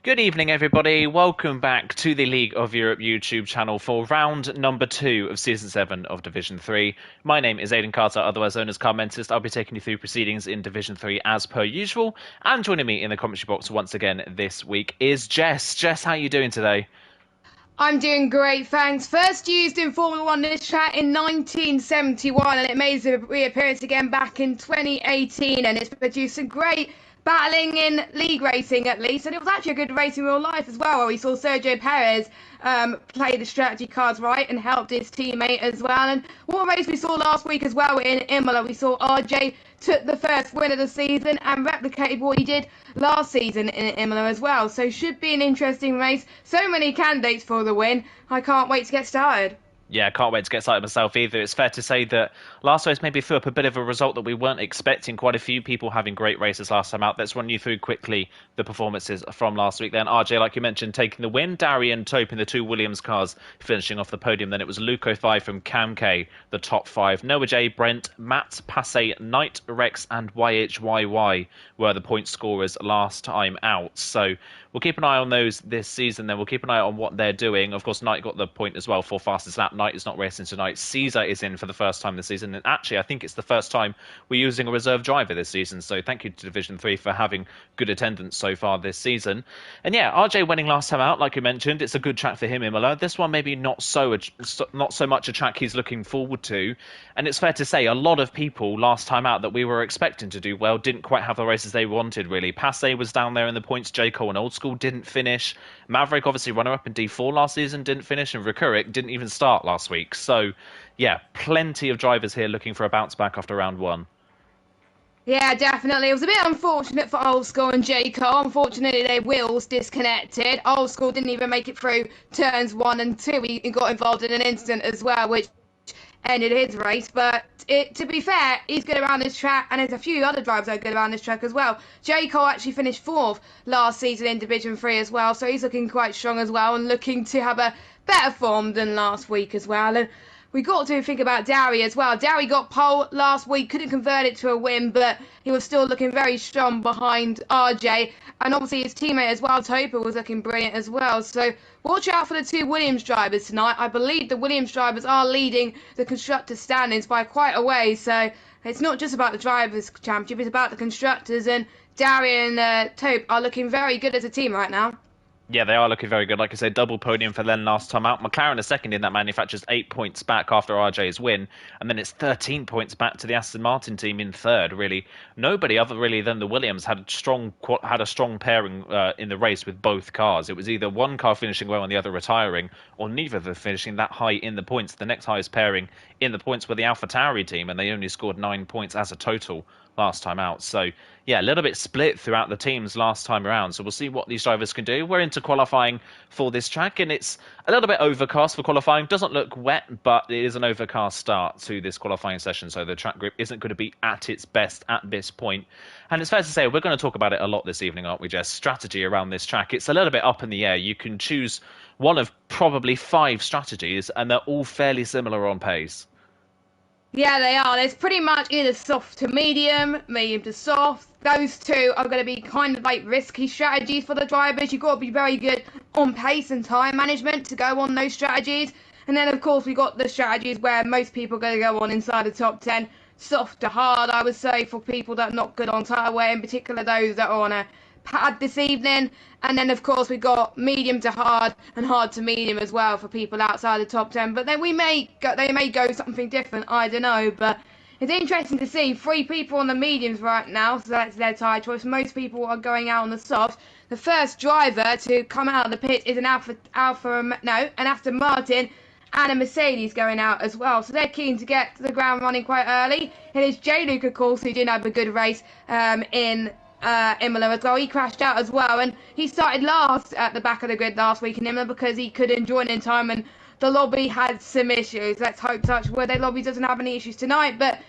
Good evening, everybody. Welcome back to the League of Europe YouTube channel for round number 2 of Season 7 of Division 3. My name is Aidan Carter, otherwise known as Carmentist. I'll be taking you through proceedings in Division 3 as per usual. And joining me in the commentary box once again this week is Jess. Jess, how are you doing today? I'm doing great, thanks. First used in Formula One this track in 1971, and it made a reappearance again back in 2018, and it's produced some great battling in league racing at least, and it was actually a good race in real life as well, where we saw Sergio Perez play the strategy cards right and helped his teammate as well. And what a race we saw last week as well in Imola. We saw RJ took the first win of the season and replicated what he did last season in Imola as well. So should be an interesting race. So many candidates for the win. I can't wait to get started. Yeah, I can't wait to get started myself either. It's fair to say that last race maybe threw up a bit of a result that we weren't expecting. Quite a few people having great races last time out. Let's run you through quickly the performances from last week then. RJ, like you mentioned, taking the win. Darian Tope in the two Williams cars finishing off the podium. Then it was Luco 5 from Cam K, the top 5. Noah J, Brent, Matt, Passe, Knight, Rex and YHYY were the point scorers last time out. So we'll keep an eye on those this season. Then we'll keep an eye on what they're doing. Of course, Knight got the point as well for fastest lap. Knight is not racing tonight. Caesar is in for the first time this season. And actually, I think it's the first time we're using a reserve driver this season. So thank you to Division 3 for having good attendance so far this season. And yeah, RJ winning last time out, like you mentioned, it's a good track for him, Imola. This one maybe not so much a track he's looking forward to. And it's fair to say a lot of people last time out that we were expecting to do well didn't quite have the races they wanted, really. Passe was down there in the points. J. Cole and Old School didn't finish. Maverick, obviously runner-up in D4 last season, didn't finish. And Rikurik didn't even start last week. So, yeah, plenty of drivers here looking for a bounce back after round 1. Yeah, definitely. It was a bit unfortunate for Old School and Jaco. Unfortunately, their wheels disconnected. Old School didn't even make it through turns 1 and 2. He got involved in an incident as well, which ended his race. But to be fair, he's good around this track, and there's a few other drivers that are good around this track as well. J. Cole actually finished 4th last season in Division 3 as well, so he's looking quite strong as well and looking to have a better form than last week as well. And we got to think about Dowie as well. Dowie got pole last week, couldn't convert it to a win, but he was still looking very strong behind RJ. And obviously his teammate as well, Topa, was looking brilliant as well. So watch out for the two Williams drivers tonight. I believe the Williams drivers are leading the constructor standings by quite a way. So it's not just about the drivers' championship, it's about the constructors. And Dowie and Tope are looking very good as a team right now. Yeah, they are looking very good. Like I said, double podium for Len last time out. McLaren are second in that manufacturer's 8 points back after RJ's win. And then it's 13 points back to the Aston Martin team in third, really. Nobody other really than the Williams had a strong pairing in the race with both cars. It was either one car finishing well and the other retiring, or neither of them finishing that high in the points. The next highest pairing in the points were the AlphaTauri team, and they only scored 9 points as a total last time out. So yeah, a little bit split throughout the teams last time around. So we'll see what these drivers can do. We're into qualifying for this track, and it's a little bit overcast for qualifying. Doesn't look wet, but it is an overcast start to this qualifying session, so the track grip isn't going to be at its best at this point. And it's fair to say we're going to talk about it a lot this evening, aren't we, Jess? Strategy around this track. It's a little bit up in the air. You can choose one of probably 5 strategies, and they're all fairly similar on pace. Yeah, they are. There's pretty much either soft to medium, medium to soft. Those two are going to be kind of like risky strategies for the drivers. You've got to be very good on pace and time management to go on those strategies. And then, of course, we got the strategies where most people are going to go on inside the top 10. Soft to hard, I would say, for people that are not good on tyre, in particular those that are on a pad this evening. And then, of course, we got medium to hard and hard to medium as well for people outside the top 10. But then they may go something different, I don't know. But it's interesting to see 3 people on the mediums right now, so that's their tyre choice. Most people are going out on the softs. The first driver to come out of the pit is an Aston Martin and a Mercedes going out as well. So they're keen to get to the ground running quite early. It is J. Luke, of course, who didn't have a good race in Imola as well. He crashed out as well, and he started last at the back of the grid last week in Imola because he couldn't join in time, and the lobby had some issues. Let's hope touch wood their lobby doesn't have any issues tonight, but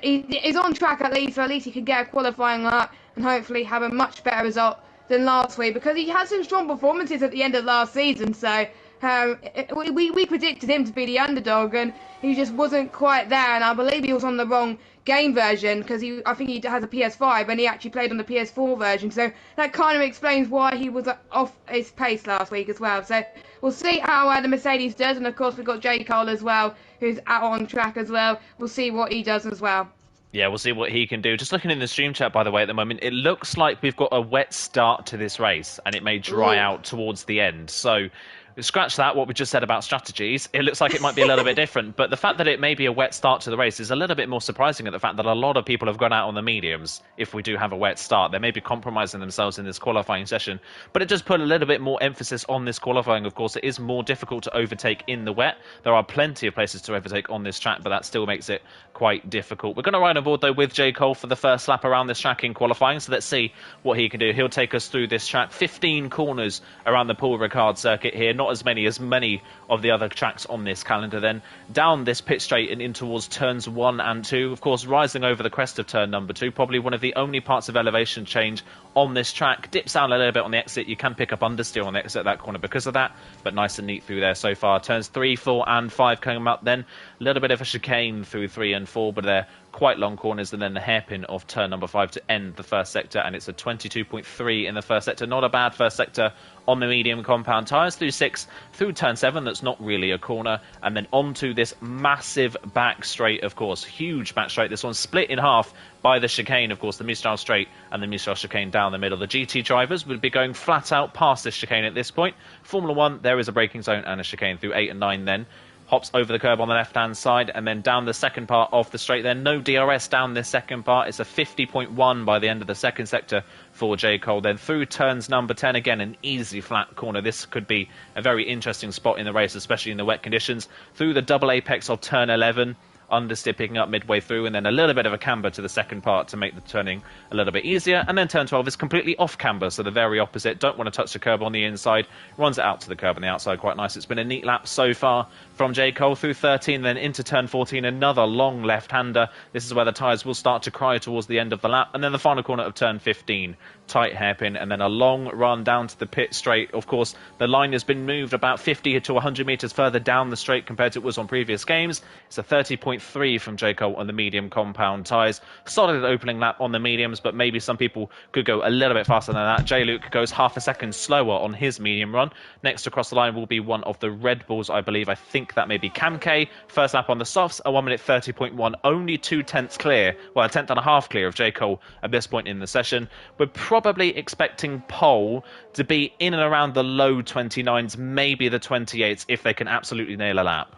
he's on track at least, so at least he can get a qualifying lap and hopefully have a much better result than last week, because he had some strong performances at the end of last season. So We predicted him to be the underdog, and he just wasn't quite there. And I believe he was on the wrong game version, because I think he has a PS5 and he actually played on the PS4 version. So that kind of explains why he was off his pace last week as well. So we'll see how the Mercedes does, and of course we've got J. Cole as well, who's out on track as well. We'll see what he does as well. Yeah, we'll see what he can do. Just looking in the stream chat, by the way, at the moment, it looks like we've got a wet start to this race, and it may dry out towards the end. So scratch that, what we just said about strategies. It looks like it might be a little bit different, but the fact that it may be a wet start to the race is a little bit more surprising at the fact that a lot of people have gone out on the mediums if we do have a wet start. They may be compromising themselves in this qualifying session, but it does put a little bit more emphasis on this qualifying. Of course, it is more difficult to overtake in the wet. There are plenty of places to overtake on this track, but that still makes it quite difficult. We're going to ride on board, though, with J. Cole for the first lap around this track in qualifying, so let's see what he can do. He'll take us through this track. 15 corners around the Paul Ricard circuit here, not as many of the other tracks on this calendar. Then down this pit straight and in towards turns 1 and 2, of course rising over the crest of turn number 2, probably one of the only parts of elevation change on this track. Dips down a little bit on the exit. You can pick up understeer on the exit at that corner because of that, but nice and neat through there so far. Turns 3, 4 and 5 coming up, then a little bit of a chicane through 3 and 4, but they're quite long corners, and then the hairpin of turn number 5 to end the first sector, and it's a 22.3 in the first sector. Not a bad first sector on the medium compound tyres. Through 6, through turn 7, that's not really a corner, and then onto this massive back straight, of course. Huge back straight. This one's split in half by the chicane, of course, the Mistral straight and the Mistral chicane down the middle. The GT drivers would be going flat out past this chicane at this point. Formula 1, there is a braking zone and a chicane through 8 and 9 then. Hops over the curb on the left-hand side, and then down the second part of the straight there. No DRS down this second part. It's a 50.1 by the end of the second sector for J. Cole. Then through turns number 10, again, an easy flat corner. This could be a very interesting spot in the race, especially in the wet conditions. Through the double apex of turn 11. Understeer picking up midway through, and then a little bit of a camber to the second part to make the turning a little bit easier. And then turn 12 is completely off camber, so the very opposite. Don't want to touch the curb on the inside. Runs it out to the curb on the outside quite nice. It's been a neat lap so far from J. Cole. Through 13, then into turn 14, another long left-hander. This is where the tyres will start to cry towards the end of the lap. And then the final corner of turn 15. Tight hairpin, and then a long run down to the pit straight. Of course, the line has been moved about 50 to 100 metres further down the straight compared to it was on previous games. It's a 30.3 from J. Cole on the medium compound tyres. Solid opening lap on the mediums, but maybe some people could go a little bit faster than that. J. Luke goes half a second slower on his medium run. Next across the line will be one of the Red Bulls, I believe. I think that may be Cam K. First lap on the softs, a 1 minute 30.1, only 2 tenths clear, well, a tenth and a half clear of J. Cole at this point in the session. We're probably expecting pole to be in and around the low 29s, maybe the 28s, if they can absolutely nail a lap.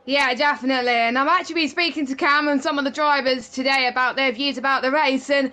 Yeah, definitely. And I've actually been speaking to Cam and some of the drivers today about their views about the race, and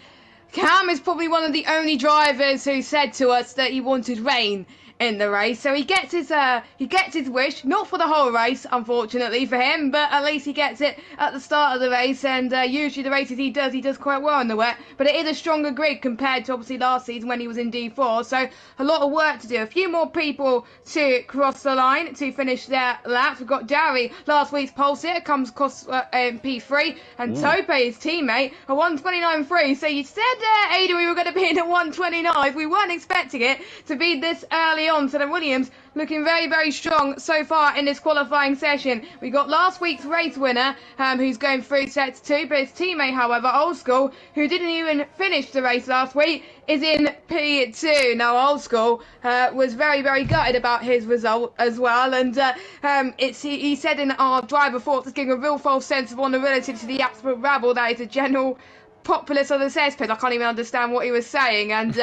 Cam is probably one of the only drivers who said to us that he wanted rain in the race. So he gets his wish, not for the whole race, unfortunately for him, but at least he gets it at the start of the race. And usually the races he does quite well in the wet, but it is a stronger grid compared to obviously last season when he was in D4. So a lot of work to do. A few more people to cross the line to finish their laps. We've got Darry, last week's pole sitter, comes across P3, and Tope, his teammate, a 129.3. So you said, Ada, we were going to be in a 129. We weren't expecting it to be this early on. So the Williams looking very, very strong so far in this qualifying session. We got last week's race winner, who's going through sets 2, but his teammate, however, Old School, who didn't even finish the race last week, is in P2. Now, Old School was very, very gutted about his result as well, and he said in our driver thoughts, it's giving a real false sense of vulnerability to the absolute rabble that is a general populace of the cesspit. I can't even understand what he was saying, and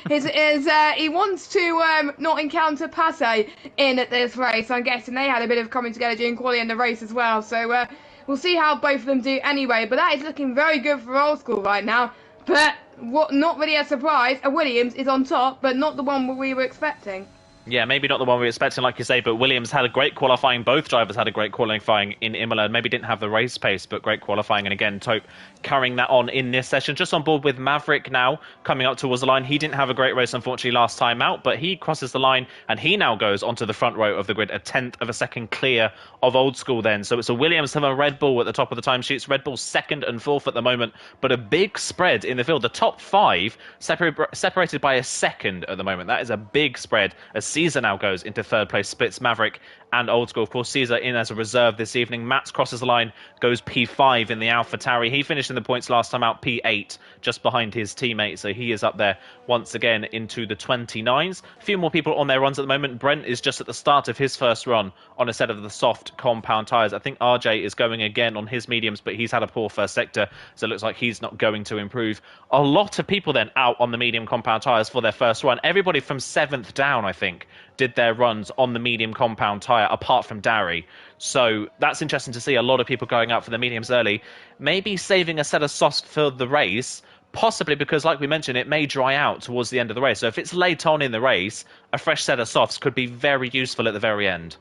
he wants to not encounter Passe in this race. I'm guessing they had a bit of coming together during quality and the race as well, so we'll see how both of them do anyway. But that is looking very good for Old School right now. But what, not really a surprise, a Williams is on top, but not the one we were expecting. Yeah, maybe not the one we were expecting, like you say, but Williams had a great qualifying. Both drivers had a great qualifying in Imola. Maybe didn't have the race pace, but great qualifying. And again, Tope carrying that on in this session. Just on board with Maverick now, coming up towards the line. He didn't have a great race, unfortunately, last time out, but he crosses the line, and he now goes onto the front row of the grid, a tenth of a second clear of Old School then. So it's a Williams and a Red Bull at the top of the timesheets. Red Bull second and fourth at the moment, but a big spread in the field. The top 5 separated by a second at the moment. That is a big spread. A Caesar now goes into third place, splits Maverick and Old School. Of course, Caesar in as a reserve this evening. Mats crosses the line, goes P5 in the AlphaTauri. He finished in the points last time out P8, just behind his teammate, so he is up there once again into the 29s. A few more people on their runs at the moment. Brent is just at the start of his first run on a set of the soft compound tyres. I think RJ is going again on his mediums, but he's had a poor first sector, so it looks like he's not going to improve. A lot of people then out on the medium compound tyres for their first run. Everybody from 7th down, I think, did their runs on the medium compound tyre, apart from Dari. So that's interesting to see a lot of people going out for the mediums early. Maybe saving a set of softs for the race, possibly because, like we mentioned, it may dry out towards the end of the race. So if it's late on in the race, a fresh set of softs could be very useful at the very end.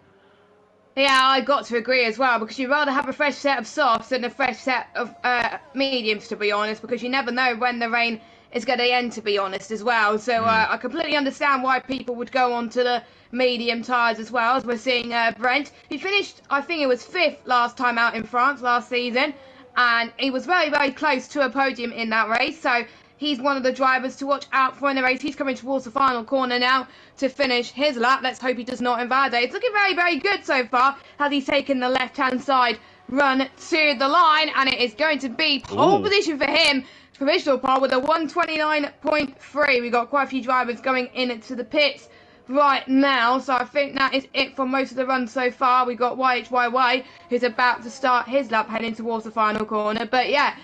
Yeah, I got to agree as well, because you'd rather have a fresh set of softs than a fresh set of mediums, to be honest, because you never know when the rain is going to end, to be honest, as well. So I completely understand why people would go on to the medium tyres as well, as we're seeing Brent. He finished, I think it was 5th last time out in France last season, and he was very, very close to a podium in that race. So he's one of the drivers to watch out for in the race. He's coming towards the final corner now to finish his lap. Let's hope he does not invalidate. It's looking very, very good so far, as he's taken the left-hand side run to the line, and it is going to be pole position for him. Provisional pole with a 129.3. We've got quite a few drivers going into the pits right now, so I think that is it for most of the runs so far. We've got YHYY, who's about to start his lap heading towards the final corner. But yeah,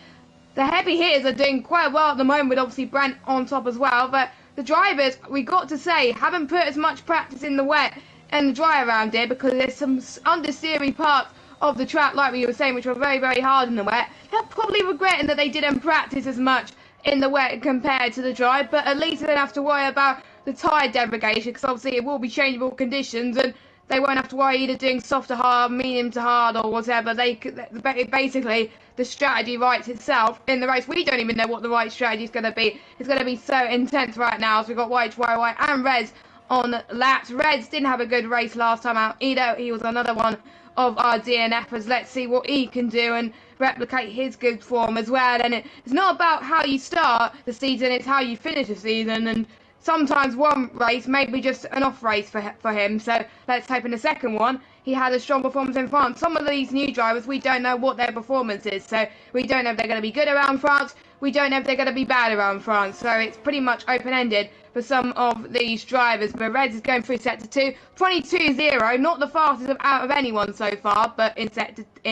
the heavy hitters are doing quite well at the moment, with obviously Brent on top as well. But the drivers, we got to say, haven't put as much practice in the wet and the dry around here, because there's some understeery parts of the track, like we were saying, which were very, very hard in the wet. They're probably regretting that they didn't practice as much in the wet compared to the dry, but at least they don't have to worry about the tyre degradation, because obviously it will be changeable conditions, and they won't have to worry either doing soft to hard, medium to hard, or whatever. Basically, the strategy writes itself in the race. We don't even know what the right strategy is going to be. It's going to be so intense right now. So we've got YHYY and Reds on laps. Reds didn't have a good race last time out either. He was another one of our DNFers. Let's see what he can do and replicate his good form as well. And it's not about how you start the season, it's how you finish the season. And sometimes one race may be just an off race for him. So let's hope in the second one he had a strong performance in France. Some of these new drivers, we don't know what their performance is. So we don't know if they're going to be good around France. We don't know if they're going to be bad around France. So it's pretty much open-ended for some of these drivers. But Reds is going through sector 2. 22.0, not the fastest out of anyone so far, but in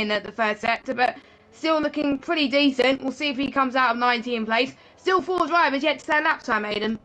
the first sector. But still looking pretty decent. We'll see if he comes out of 19th place. Still 4 drivers yet to say lap time, Aiden.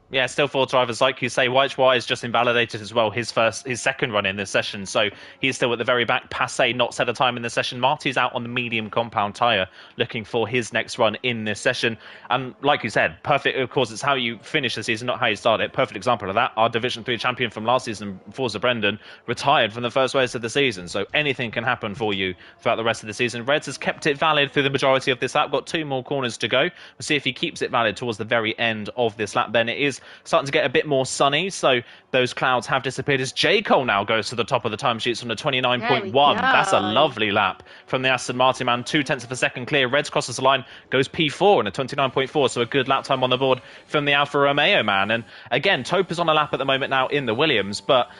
Yeah, still 4 drivers, like you say. YHY is just invalidated as well, his second run in this session, so he's still at the very back. Passé not set a time in this session. Marty's out on the medium compound tyre, looking for his next run in this session. And like you said, perfect, of course, it's how you finish the season, not how you start it. Perfect example of that, our Division 3 champion from last season, Forza Brendan, retired from the first race of the season, so anything can happen for you throughout the rest of the season. Reds has kept it valid through the majority of this lap, got 2 more corners to go. We'll see if he keeps it valid towards the very end of this lap. Then it is starting to get a bit more sunny, so those clouds have disappeared as J. Cole now goes to the top of the timesheets on the 29.1. That's a lovely lap from the Aston Martin man. 0.2 of a second clear. Reds crosses the line, goes P4 and a 29.4, so a good lap time on the board from the Alfa Romeo man. And again, Tope is on a lap at the moment now in the Williams, but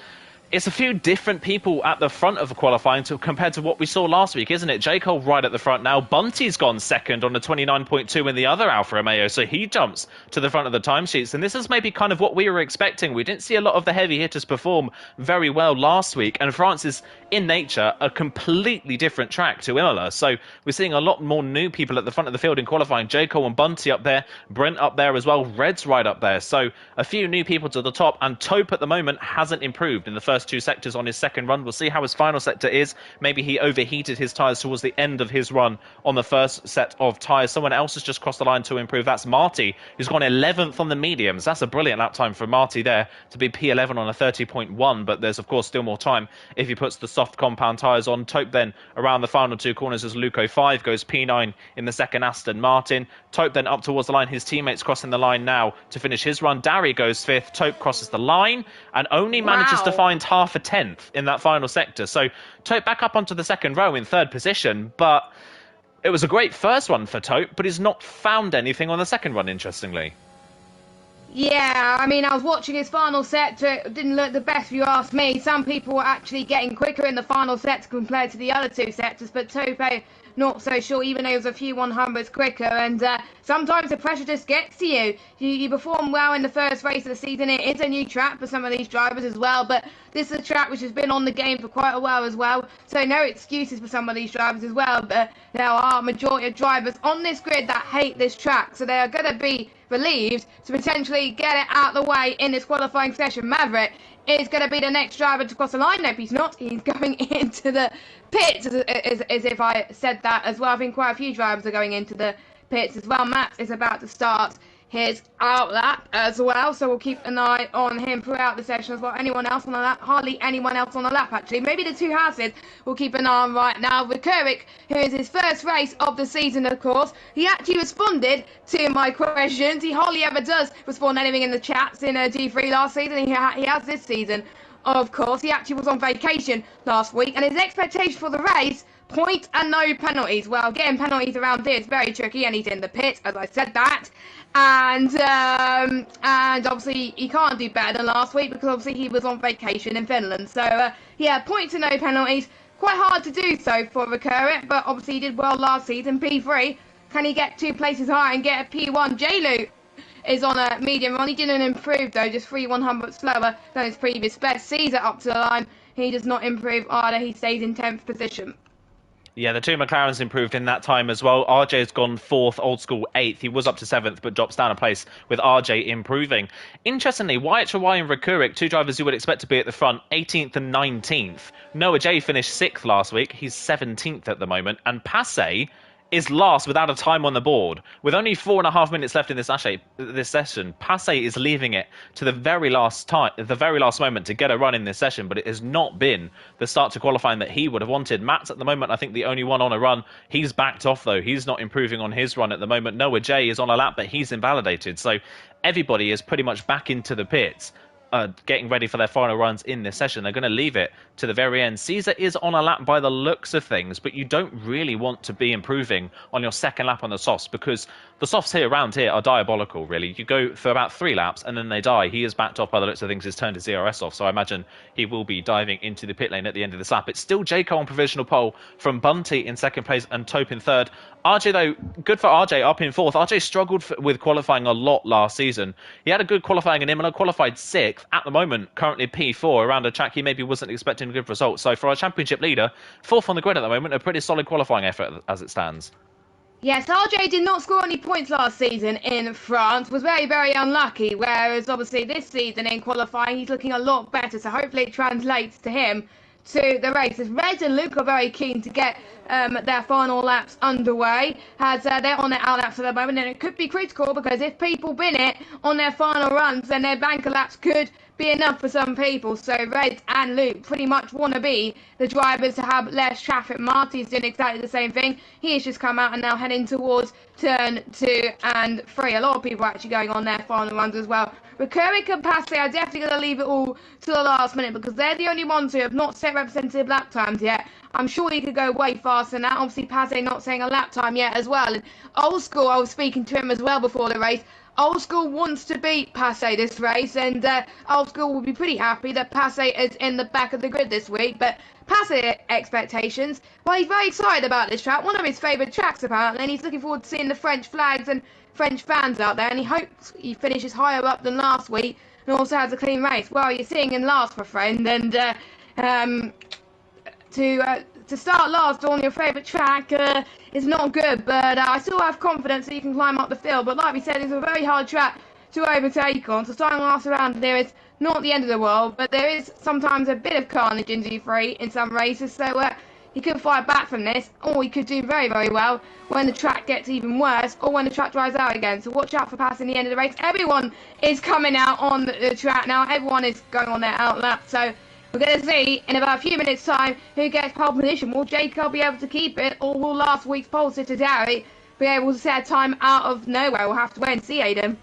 it's a few different people at the front of the qualifying compared to what we saw last week, isn't it? J. Cole right at the front now. Bunty's gone second on the 29.2 in the other Alfa Romeo, so he jumps to the front of the timesheets. And this is maybe kind of what we were expecting. We didn't see a lot of the heavy hitters perform very well last week, and France is, in nature, a completely different track to Imola. So we're seeing a lot more new people at the front of the field in qualifying. J. Cole and Bunty up there, Brent up there as well, Red's right up there. So a few new people to the top, and Tope at the moment hasn't improved in the first 2 sectors on his second run. We'll see how his final sector is. Maybe he overheated his tyres towards the end of his run on the first set of tyres. Someone else has just crossed the line to improve. That's Marty, who's gone 11th on the mediums. That's a brilliant lap time for Marty there to be P11 on a 30.1, but there's of course still more time if he puts the soft compound tyres on. Tope then around the final 2 corners as Luco 5 goes P9 in the second Aston Martin. Tope then up towards the line. His teammates crossing the line now to finish his run. Dari goes 5th. Tope crosses the line and only manages to find half a 10th in that final sector. So Tope back up onto the second row in 3rd position, but it was a great first one for Tope, but he's not found anything on the second run, interestingly. Yeah, I mean, I was watching his final set. It didn't look the best if you ask me. Some people were actually getting quicker in the final set compared to the other two sectors, but Tope, not so sure, even though he was a few 100s quicker. And sometimes the pressure just gets to you. You perform well in the first race of the season. It is a new track for some of these drivers as well, but this is a track which has been on the game for quite a while as well. So no excuses for some of these drivers as well. But there are a majority of drivers on this grid that hate this track, so they are going to be relieved to potentially get it out of the way in this qualifying session. Maverick is going to be the next driver to cross the line. Nope, he's not. He's going into the pits, as if I said that as well. I think quite a few drivers are going into the pits as well. Matt is about to start his outlap as well, so we'll keep an eye on him throughout the session as well. Anyone else on the lap? Hardly anyone else on the lap, actually. Maybe the two houses we'll keep an eye on right now. Rikurik, who is his first race of the season, of course, he actually responded to my questions. He hardly ever does respond anything in the chats in G3 last season. He has this season, of course. He actually was on vacation last week, and his expectation for the race, point and no penalties. Well, getting penalties around here is very tricky, and he's in the pit, as I said that. And obviously he can't do better than last week because obviously he was on vacation in Finland. So yeah, points and no penalties. Quite hard to do so for Rikurik, but obviously he did well last season. P3, can he get 2 places higher and get a P1? J-Lu is on a medium run. He didn't improve though, just 3/100 slower than his previous best. Caesar up to the line. He does not improve either. He stays in 10th position. Yeah, the two McLarens improved in that time as well. RJ's gone 4th, Old School 8th. He was up to 7th, but drops down a place with RJ improving. Interestingly, YHY and Rikurik, two drivers you would expect to be at the front, 18th and 19th. Noah J finished 6th last week. He's 17th at the moment. And Passe is last without a time on the board. With only 4.5 minutes left in this session, Passe is leaving it to the very last moment to get a run in this session, but it has not been the start to qualifying that he would have wanted. Matt's at the moment, I think, the only one on a run. He's backed off, though. He's not improving on his run at the moment. Noah J is on a lap, but he's invalidated. So everybody is pretty much back into the pits. Getting ready for their final runs in this session. They're going to leave it to the very end. Caesar is on a lap by the looks of things, but you don't really want to be improving on your second lap on the softs because the softs around here are diabolical, really. You go for about 3 laps and then they die. He is backed off by the looks of things. He's turned his DRS off, so I imagine he will be diving into the pit lane at the end of this lap. It's still Jayco on provisional pole from Bunty in 2nd place and Tope in 3rd. RJ, though, good for RJ up in 4th. RJ struggled with qualifying a lot last season. He had a good qualifying in Imola, qualified 6th. At the moment, currently P4 around a track he maybe wasn't expecting a good result. So for our championship leader, 4th on the grid at the moment, a pretty solid qualifying effort as it stands. Yes, RJ did not score any points last season in France, was very, very unlucky, whereas obviously this season in qualifying he's looking a lot better, so hopefully it translates to him to the race. As Red and Luke are very keen to get their final laps underway, as they're on their out laps at the moment, and it could be critical because if people win it on their final runs, then their banker laps could be enough for some people. So Red and Luke pretty much want to be the drivers to have less traffic. Marty's doing exactly the same thing. He has just come out and now heading towards turn 2 and 3. A lot of people are actually going on their final runs as well. Rikurik and Passe are definitely going to leave it all to the last minute because they're the only ones who have not set representative lap times yet. I'm sure he could go way faster than that. Obviously, Passe not saying a lap time yet as well. And Old School, I was speaking to him as well before the race. Old School wants to beat Passe this race, and Old School will be pretty happy that Passe is in the back of the grid this week. But Passe expectations, well, he's very excited about this track. One of his favourite tracks, apparently, and he's looking forward to seeing the French flags and French fans out there, and he hopes he finishes higher up than last week and also has a clean race. Well, you're seeing him last, my friend, and to start last on your favourite track is not good, but I still have confidence that you can climb up the field. But like we said, it's a very hard track to overtake on, so starting last around there is not the end of the world, but there is sometimes a bit of carnage in G3 in some races, so he could fight back from this, or he could do very, very well when the track gets even worse, or when the track dries out again. So watch out for passing the end of the race. Everyone is coming out on the track now. Everyone is going on their out lap, so we're going to see in about a few minutes' time who gets pole position. Will Jacob be able to keep it, or will last week's pole sitter Derry be able to set a time out of nowhere? We'll have to wait and see, Aidan.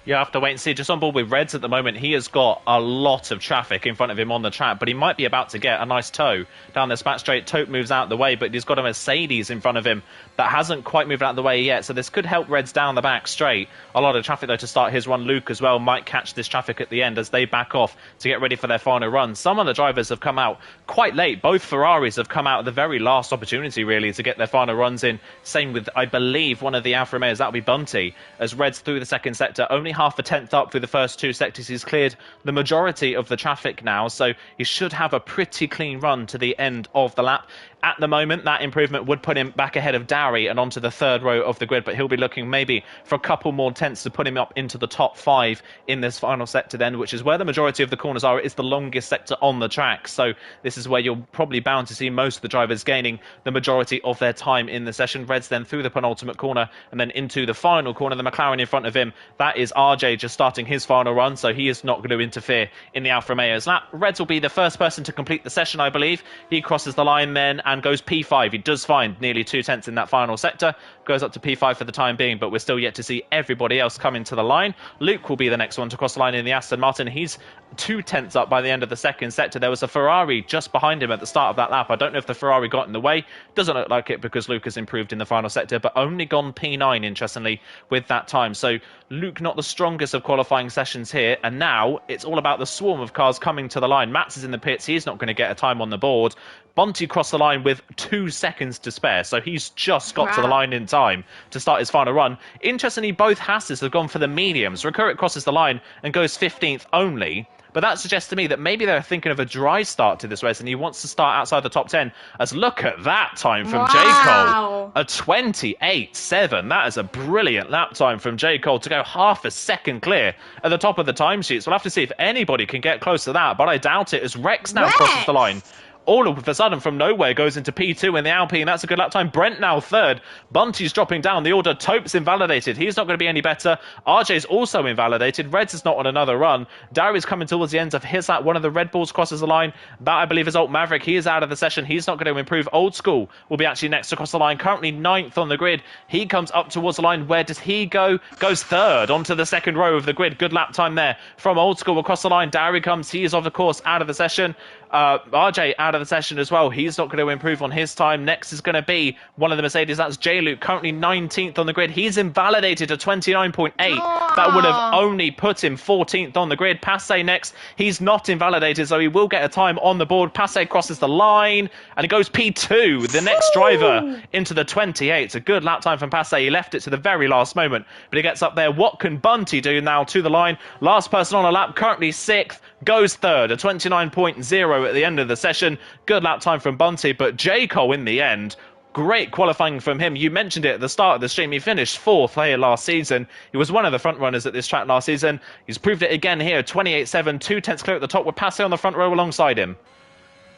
You have to wait and see. Just on board with Reds at the moment, he has got a lot of traffic in front of him on the track, but he might be about to get a nice tow down this back straight. Tote moves out of the way, but he's got a Mercedes in front of him that hasn't quite moved out of the way yet, so this could help Reds down the back straight. A lot of traffic, though, to start his run. Luke as well might catch this traffic at the end as they back off to get ready for their final run. Some of the drivers have come out quite late. Both Ferraris have come out at the very last opportunity, really, to get their final runs in. Same with, I believe, one of the Alfa Romeos, that'll be Bunty, as Reds through the second sector, only half a tenth up through the first two sectors. He's cleared the majority of the traffic now, so he should have a pretty clean run to the end of the lap. At the moment, that improvement would put him back ahead of Dowie and onto the third row of the grid, but he'll be looking maybe for a couple more tenths to put him up into the top 5 in this final sector then, which is where the majority of the corners are. It's the longest sector on the track, so this is where you're probably bound to see most of the drivers gaining the majority of their time in the session. Reds then through the penultimate corner and then into the final corner. The McLaren in front of him, that is RJ just starting his final run, so he is not going to interfere in the Alfa Romeo's lap. Reds will be the first person to complete the session, I believe. He crosses the line then and goes P5. He does find nearly 2 tenths in that final sector, goes up to P5 for the time being, but we're still yet to see everybody else come into the line. Luke will be the next one to cross the line in the Aston Martin. He's 2 tenths up by the end of the second sector. There was a Ferrari just behind him at the start of that lap. I don't know if the Ferrari got in the way. Doesn't look like it because Luke has improved in the final sector, but only gone P9, interestingly, with that time. So Luke not the strongest of qualifying sessions here, and now it's all about the swarm of cars coming to the line. Mats is in the pits. He's not going to get a time on the board. Bunty crossed the line with 2 seconds to spare, so he's just got to the line in time to start his final run. Interestingly, both Hasses have gone for the mediums. Rakurit crosses the line and goes 15th only, but that suggests to me that maybe they're thinking of a dry start to this race and he wants to start outside the top 10. As look at that time from J. Cole, a 28.7. That is a brilliant lap time from J. Cole to go half a second clear at the top of the timesheets. We'll have to see if anybody can get close to that, but I doubt it as Rex now crosses the line. All of a sudden, from nowhere, goes into P2 in the Alpine. That's a good lap time. Brent now third. Bunty's dropping down the order. Tope's invalidated. He's not going to be any better. RJ's also invalidated. Reds is not on another run. Dowie's coming towards the end of his lap. One of the Red Bulls crosses the line. That, I believe, is Alt Maverick. He is out of the session. He's not going to improve. Old School will be actually next to cross the line. Currently 9th on the grid. He comes up towards the line. Where does he go? Goes third onto the second row of the grid. Good lap time there from Old School across the line. Dowie comes. He is, of course, out of the session. RJ out of the session as well. He's not going to improve on his time. Next is going to be one of the Mercedes. That's J. Luke, currently 19th on the grid. He's invalidated at 29.8. That would have only put him 14th on the grid. Passe next. He's not invalidated, so he will get a time on the board. Passe crosses the line, and it goes P2. The next driver into the 28. It's a good lap time from Passe. He left it to the very last moment, but he gets up there. What can Bunty do now to the line? Last person on a lap, currently 6th. Goes third, a 29.0 at the end of the session. Good lap time from Bunty, but J. Cole in the end, great qualifying from him. You mentioned it at the start of the stream. He finished 4th here last season. He was one of the front runners at this track last season. He's proved it again here. 28.7, 2 tenths clear at the top with Passe on the front row alongside him.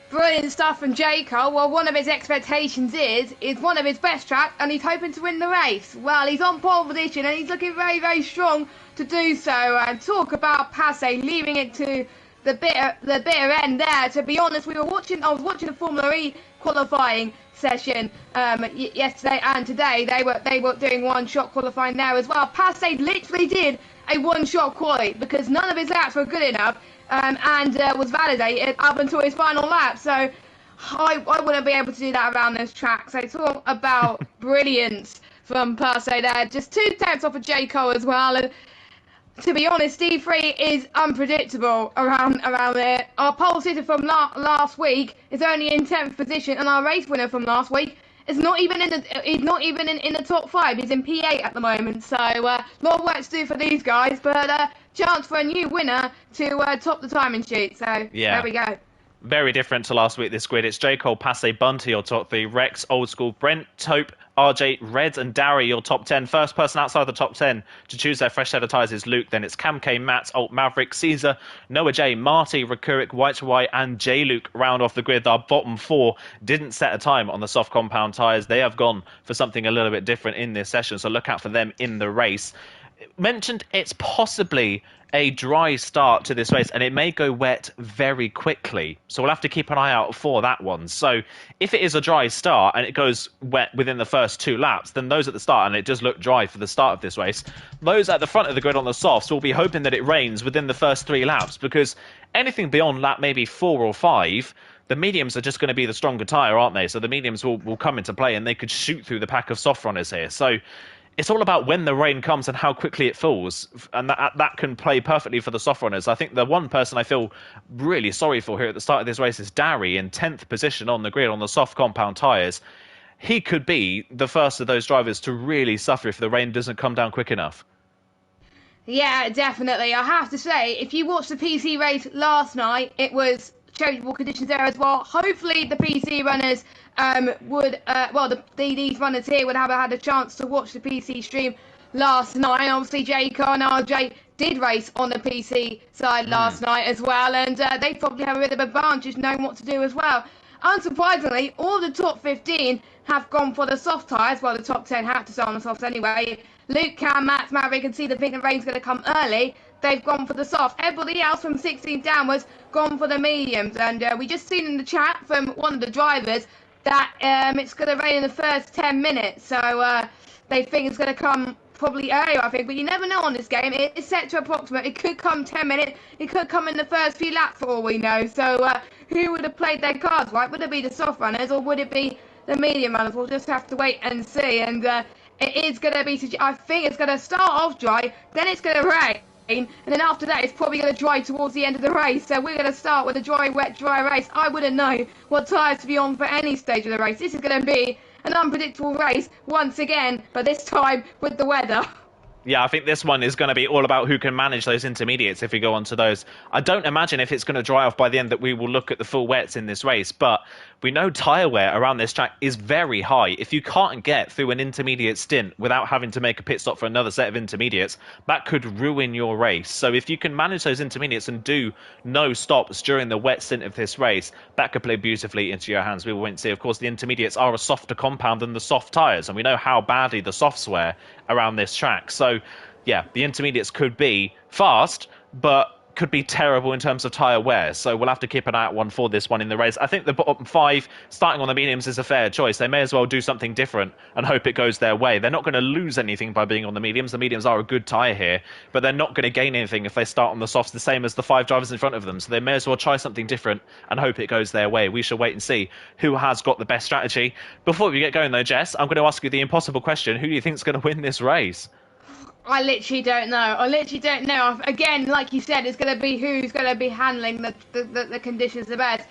Brilliant stuff from J. Cole. Well, one of his expectations is one of his best tracks, and he's hoping to win the race. Well, he's on pole position, and he's looking very, very strong to do so. And talk about Passe leaving it to the bitter end there. To be honest, I was watching the Formula E qualifying session yesterday and today. They were doing one-shot qualifying there as well. Passe literally did a one-shot quali because none of his laps were good enough. And was validated up until his final lap. So I wouldn't be able to do that around this track. So talk about brilliance from Passe there. Just 2 tenths off of J. Cole as well. And to be honest, D3 is unpredictable around there. Our pole sitter from last week is only in 10th position, and our race winner from last week is not even in the top 5. He's in P8 at the moment. So a lot of work to do for these guys, but chance for a new winner to top the timing sheet. So there we go. Very different to last week, this grid. It's J. Cole, Passe, Bunty, your top 3. Rex, Old School, Brent, Tope, RJ, Reds, and Dowie, your top 10. First person outside the top 10 to choose their fresh set of tyres is Luke. Then it's Cam K, Matt, Alt Maverick, Caesar, Noah J, Marty, Rakurik, White White, and J. Luke round off the grid. Our bottom 4 didn't set a time on the soft compound tyres. They have gone for something a little bit different in this session, so look out for them in the race. mentioned it's possibly a dry start to this race and it may go wet very quickly. So we'll have to keep an eye out for that one. So if it is a dry start and it goes wet within the first 2 laps, then those at the start, and it does look dry for the start of this race, those at the front of the grid on the softs will be hoping that it rains within the first 3 laps, because anything beyond lap maybe 4 or 5, the mediums are just going to be the stronger tyre, aren't they? So the mediums will come into play and they could shoot through the pack of soft runners here. So it's all about when the rain comes and how quickly it falls, and that can play perfectly for the soft runners. I think the one person I feel really sorry for here at the start of this race is Darry, in 10th position on the grid on the soft compound tyres. He could be the first of those drivers to really suffer if the rain doesn't come down quick enough. Yeah, definitely. I have to say, if you watched the PC race last night, it was changeable conditions there as well. Hopefully the PC runners these runners here would have had a chance to watch the PC stream last night. Obviously, Jaco and RJ did race on the PC side last night as well, and they probably have a bit of advantage knowing what to do as well. Unsurprisingly, all the top 15 have gone for the soft tyres. Well, the top 10 have to start on the softs anyway. Luke, Cam, Max, Maverick, and see the think the rain's going to come early. They've gone for the soft. Everybody else from 16 downwards gone for the mediums. And we just seen in the chat from one of the drivers that it's going to rain in the first 10 minutes. So they think it's going to come probably earlier, I think. But you never know on this game. It's set to approximate. It could come 10 minutes. It could come in the first few laps for all we know. So who would have played their cards right? Would it be the soft runners or would it be the medium runners? We'll just have to wait and see. And it is going to be, I think it's going to start off dry, then it's going to rain. And then after that, it's probably going to dry towards the end of the race. So we're going to start with a dry, wet, dry race. I wouldn't know what tyres to be on for any stage of the race. This is going to be an unpredictable race once again, but this time with the weather. Yeah, I think this one is going to be all about who can manage those intermediates if we go on to those. I don't imagine if it's going to dry off by the end that we will look at the full wets in this race, but we know tyre wear around this track is very high. If you can't get through an intermediate stint without having to make a pit stop for another set of intermediates, that could ruin your race. So if you can manage those intermediates and do no stops during the wet stint of this race, that could play beautifully into your hands. We will wait and see. Of course, the intermediates are a softer compound than the soft tyres, and we know how badly the softs wear around this track. So yeah, the intermediates could be fast, but could be terrible in terms of tyre wear. So we'll have to keep an eye out one for this one in the race. I think the bottom 5 starting on the mediums is a fair choice. They may as well do something different and hope it goes their way. They're not going to lose anything by being on the mediums. The mediums are a good tyre here, but they're not going to gain anything if they start on the softs the same as the 5 drivers in front of them. So they may as well try something different and hope it goes their way. We shall wait and see who has got the best strategy. Before we get going though, Jess, I'm going to ask you the impossible question. Who do you think is going to win this race? I literally don't know. Again, like you said, it's going to be who's going to be handling the conditions the best.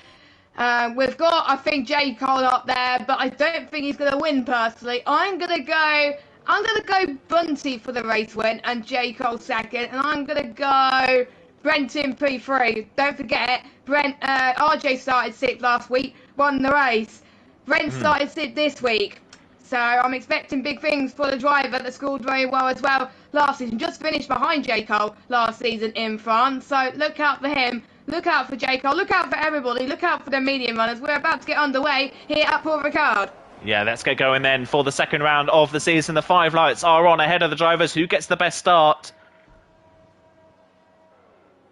We've got, I think, J. Cole up there, but I don't think he's going to win personally. I'm going to go Bunty for the race win and J. Cole second, and I'm going to go Brenton P3. Don't forget, RJ started 6th last week, won the race. Brent started 6th this week. So I'm expecting big things for the driver that scored very well as well last season. Just finished behind J. Cole last season in France. So look out for him. Look out for J. Cole. Look out for everybody. Look out for the medium runners. We're about to get underway here at Paul Ricard. Yeah, let's get going then for the second round of the season. The 5 lights are on ahead of the drivers. Who gets the best start?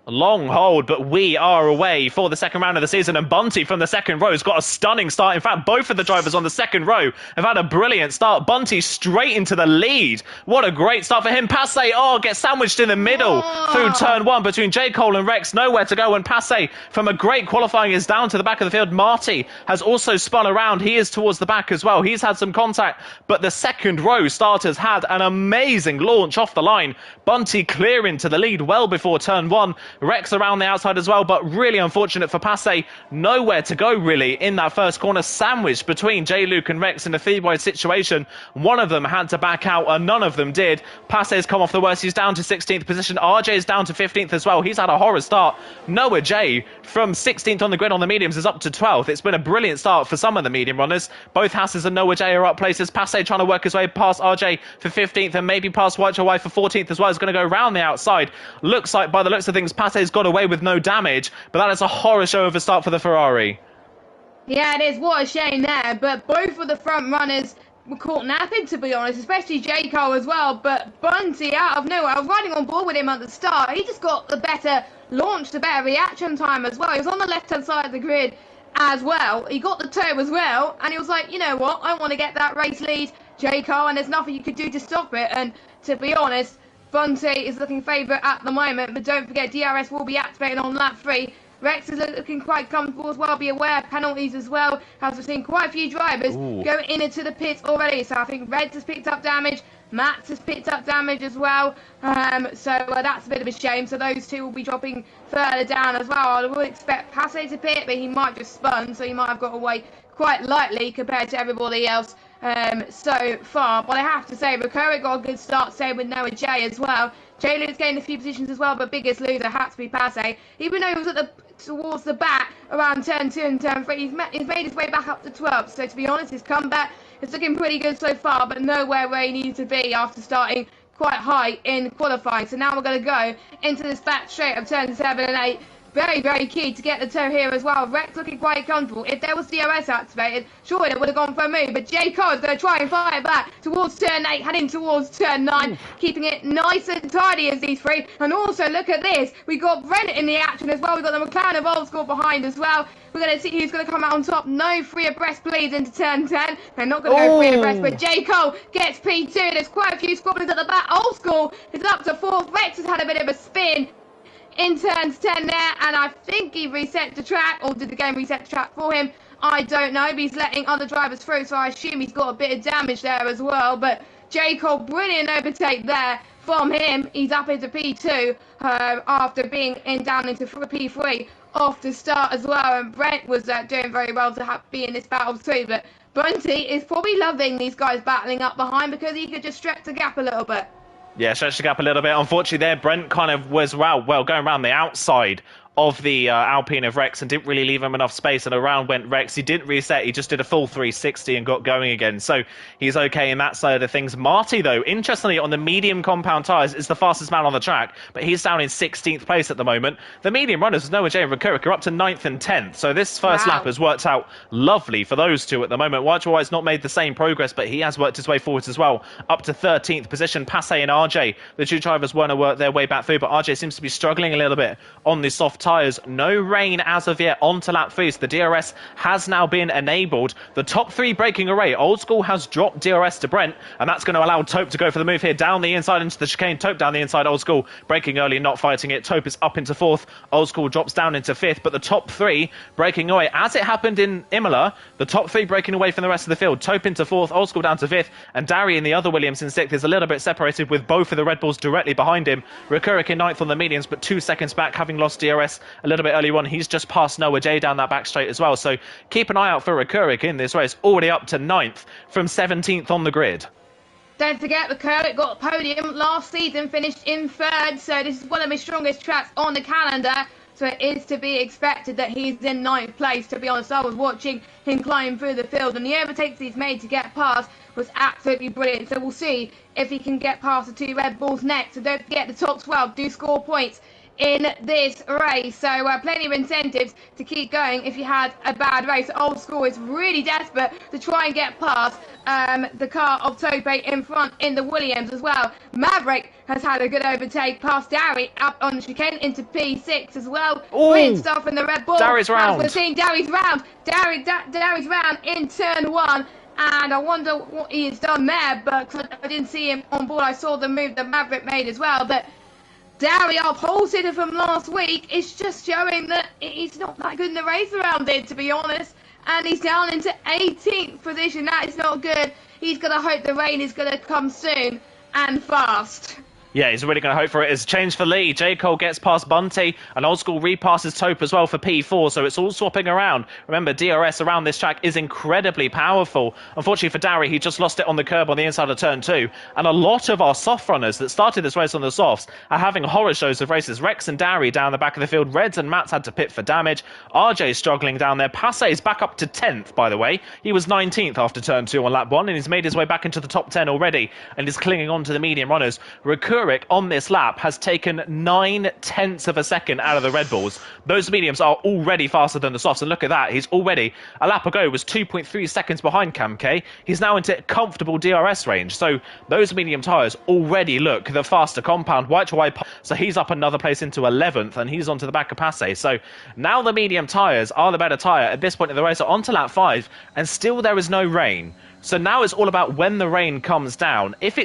Long hold, but we are away for the second round of the season, and Bunty from the second row has got a stunning start. In fact, both of the drivers on the second row have had a brilliant start. Bunty straight into the lead. What a great start for him. Passe, gets sandwiched in the middle through turn 1 between J. Cole and Rex. Nowhere to go, and Passe from a great qualifying is down to the back of the field. Marty has also spun around. He is towards the back as well. He's had some contact, but the second row starters had an amazing launch off the line. Bunty clearing to the lead well before turn 1. Rex around the outside as well, but really unfortunate for Passe. Nowhere to go really in that first corner, sandwiched between J-Luke and Rex in a 3-wide situation. One of them had to back out and none of them did. Passe's come off the worst. He's down to 16th position. RJ's down to 15th as well. He's had a horror start. Noah J from 16th on the grid on the mediums is up to 12th. It's been a brilliant start for some of the medium runners. Both Hasses and Noah J are up places. Passe trying to work his way past RJ for 15th and maybe past White for 14th as well. He's going to go round the outside. Looks like, by the looks of things, Passe's got away with no damage, but that is a horror show of a start for the Ferrari. Yeah, it is. What a shame there. But both of the front runners were caught napping, to be honest, especially J. Cole as well. But Bunty, out of nowhere, I was riding on board with him at the start. He just got the better launch, the better reaction time as well. He was on the left-hand side of the grid as well. He got the toe as well, and he was like, you know what, I want to get that race lead, J. Cole, and there's nothing you could do to stop it. And to be honest, Bunty is looking favourite at the moment, but don't forget DRS will be activated on lap 3. Rex is looking quite comfortable as well. Be aware of penalties as well, as we've seen quite a few drivers go into the pits already. So I think Reds has picked up damage, Max has picked up damage as well. So that's a bit of a shame. So those two will be dropping further down as well. I would expect Passe to pit, but he might just spun, so he might have got away quite lightly compared to everybody else so far. But I have to say, Recurrent got a good start, same with Noah J as well. J. Lou's gained a few positions as well, but biggest loser had to be Passe. Even though he was at towards the back around turn 2 and turn 3, he's made his way back up to 12th. So to be honest, his comeback is looking pretty good so far, but nowhere where he needs to be after starting quite high in qualifying. So now we're going to go into this back straight of turn 7 and 8. Very, very key to get the toe here as well. Rex looking quite comfortable. If there was DRS activated, surely it would have gone for a move. But J. Cole is going to try and fire back towards turn 8, heading towards turn 9, keeping it nice and tidy as these three. And also, look at this. We got Brent in the action as well. We've got the McLaren of Old School behind as well. We're going to see who's going to come out on top. No free abreast bleeds into turn 10. They're not going to go free abreast, but J. Cole gets P2. There's quite a few squabblings at the back. Old School is up to 4th. Rex has had a bit of a spin in turns 10 there, and I think he reset the track, or did the game reset the track for him? I don't know, but he's letting other drivers through, so I assume he's got a bit of damage there as well. But J. Cole, brilliant overtake there from him. He's up into P2 after being down into P3 off the start as well, and Brent was doing very well to be in this battle too. But Bunty is probably loving these guys battling up behind because he could just stretch the gap a little bit. Yeah, stretched the gap a little bit. Unfortunately there, Brent kind of was, well, going around the outside of the Alpine of Rex and didn't really leave him enough space, and around went Rex. He didn't reset, he just did a full 360 and got going again, so he's okay in that side of things. Marty, though, interestingly, on the medium compound tyres, is the fastest man on the track, but he's down in 16th place at the moment. The medium runners, Noah J and Rakurik, are up to 9th and 10th, so this first lap has worked out lovely for those two at the moment. White White's not made the same progress, but he has worked his way forwards as well, up to 13th position. Passe and RJ, the two drivers, want to work their way back through, but RJ seems to be struggling a little bit on the soft tyres. No rain as of yet onto lap 3, so the DRS has now been enabled. The top 3 breaking away. Old School has dropped DRS to Brent, and that's going to allow Taupe to go for the move here down the inside into the chicane. Taupe down the inside, Old School braking early, not fighting it. Taupe is up into 4th. Old School drops down into 5th, but the top 3 breaking away. As it happened in Imola, the top 3 breaking away from the rest of the field. Taupe into 4th, Old School down to 5th, and Dari and the other Williams in 6th is a little bit separated with both of the Red Bulls directly behind him. Rakurik in 9th on the mediums, but 2 seconds back, having lost DRS a little bit early on. He's just passed Noah J down that back straight as well, so keep an eye out for Rakurik in this race, already up to 9th from 17th on the grid. Don't forget, Rakurik got a podium last season, finished in 3rd, so this is one of his strongest tracks on the calendar, so it is to be expected that he's in 9th place. To be honest, I was watching him climb through the field, and the overtakes he's made to get past was absolutely brilliant, so we'll see if he can get past the 2 Red Bulls next. So don't forget, the top 12 do score points in this race, so plenty of incentives to keep going if you had a bad race. Old School is really desperate to try and get past the car of Tope in front in the Williams as well. Maverick has had a good overtake past Dari up on the chicane into P6 as well. Brilliant stuff in the Red Bull. Dari's round. We're seeing Dari's round. Dari's round in turn 1. And I wonder what he has done there, but I didn't see him on board. I saw the move that Maverick made as well, but Dari, our pole sitter from last week, is just showing that he's not that good in the race around it, to be honest. And he's down into 18th position. That is not good. He's going to hope the rain is going to come soon and fast. Yeah, he's really going to hope for it. It's change for Lee. J. Cole gets past Bunty, and Old School repasses Taupe as well for P4, so it's all swapping around. Remember, DRS around this track is incredibly powerful. Unfortunately for Dari, he just lost it on the curb on the inside of turn 2, and a lot of our soft runners that started this race on the softs are having horror shows of races. Rex and Dari down the back of the field. Reds and Matt's had to pit for damage. RJ's struggling down there. Passe is back up to 10th, by the way. He was 19th after turn 2 on lap 1, and he's made his way back into the top 10 already, and is clinging on to the medium runners. Rakurik Recurrick on this lap has taken 9/10 of a second out of the Red Bulls. Those mediums are already faster than the softs, and look at that. He's already, a lap ago, was 2.3 seconds behind Cam K. He's now into comfortable DRS range. So those medium tyres already look the faster compound. White to white, so he's up another place into 11th, and he's onto the back of Passe. So now the medium tyres are the better tyre at this point in the race. So onto lap 5, and still there is no rain. So now it's all about when the rain comes down. If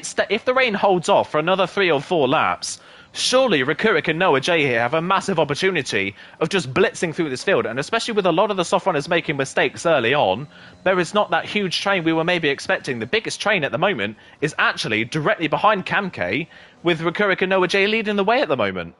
the rain holds off for another 3 or 4 laps, surely Recurrick and Noah J here have a massive opportunity of just blitzing through this field. And especially with a lot of the soft runners making mistakes early on, there is not that huge train we were maybe expecting. The biggest train at the moment is actually directly behind Cam K, with Recurrick and Noah J leading the way at the moment.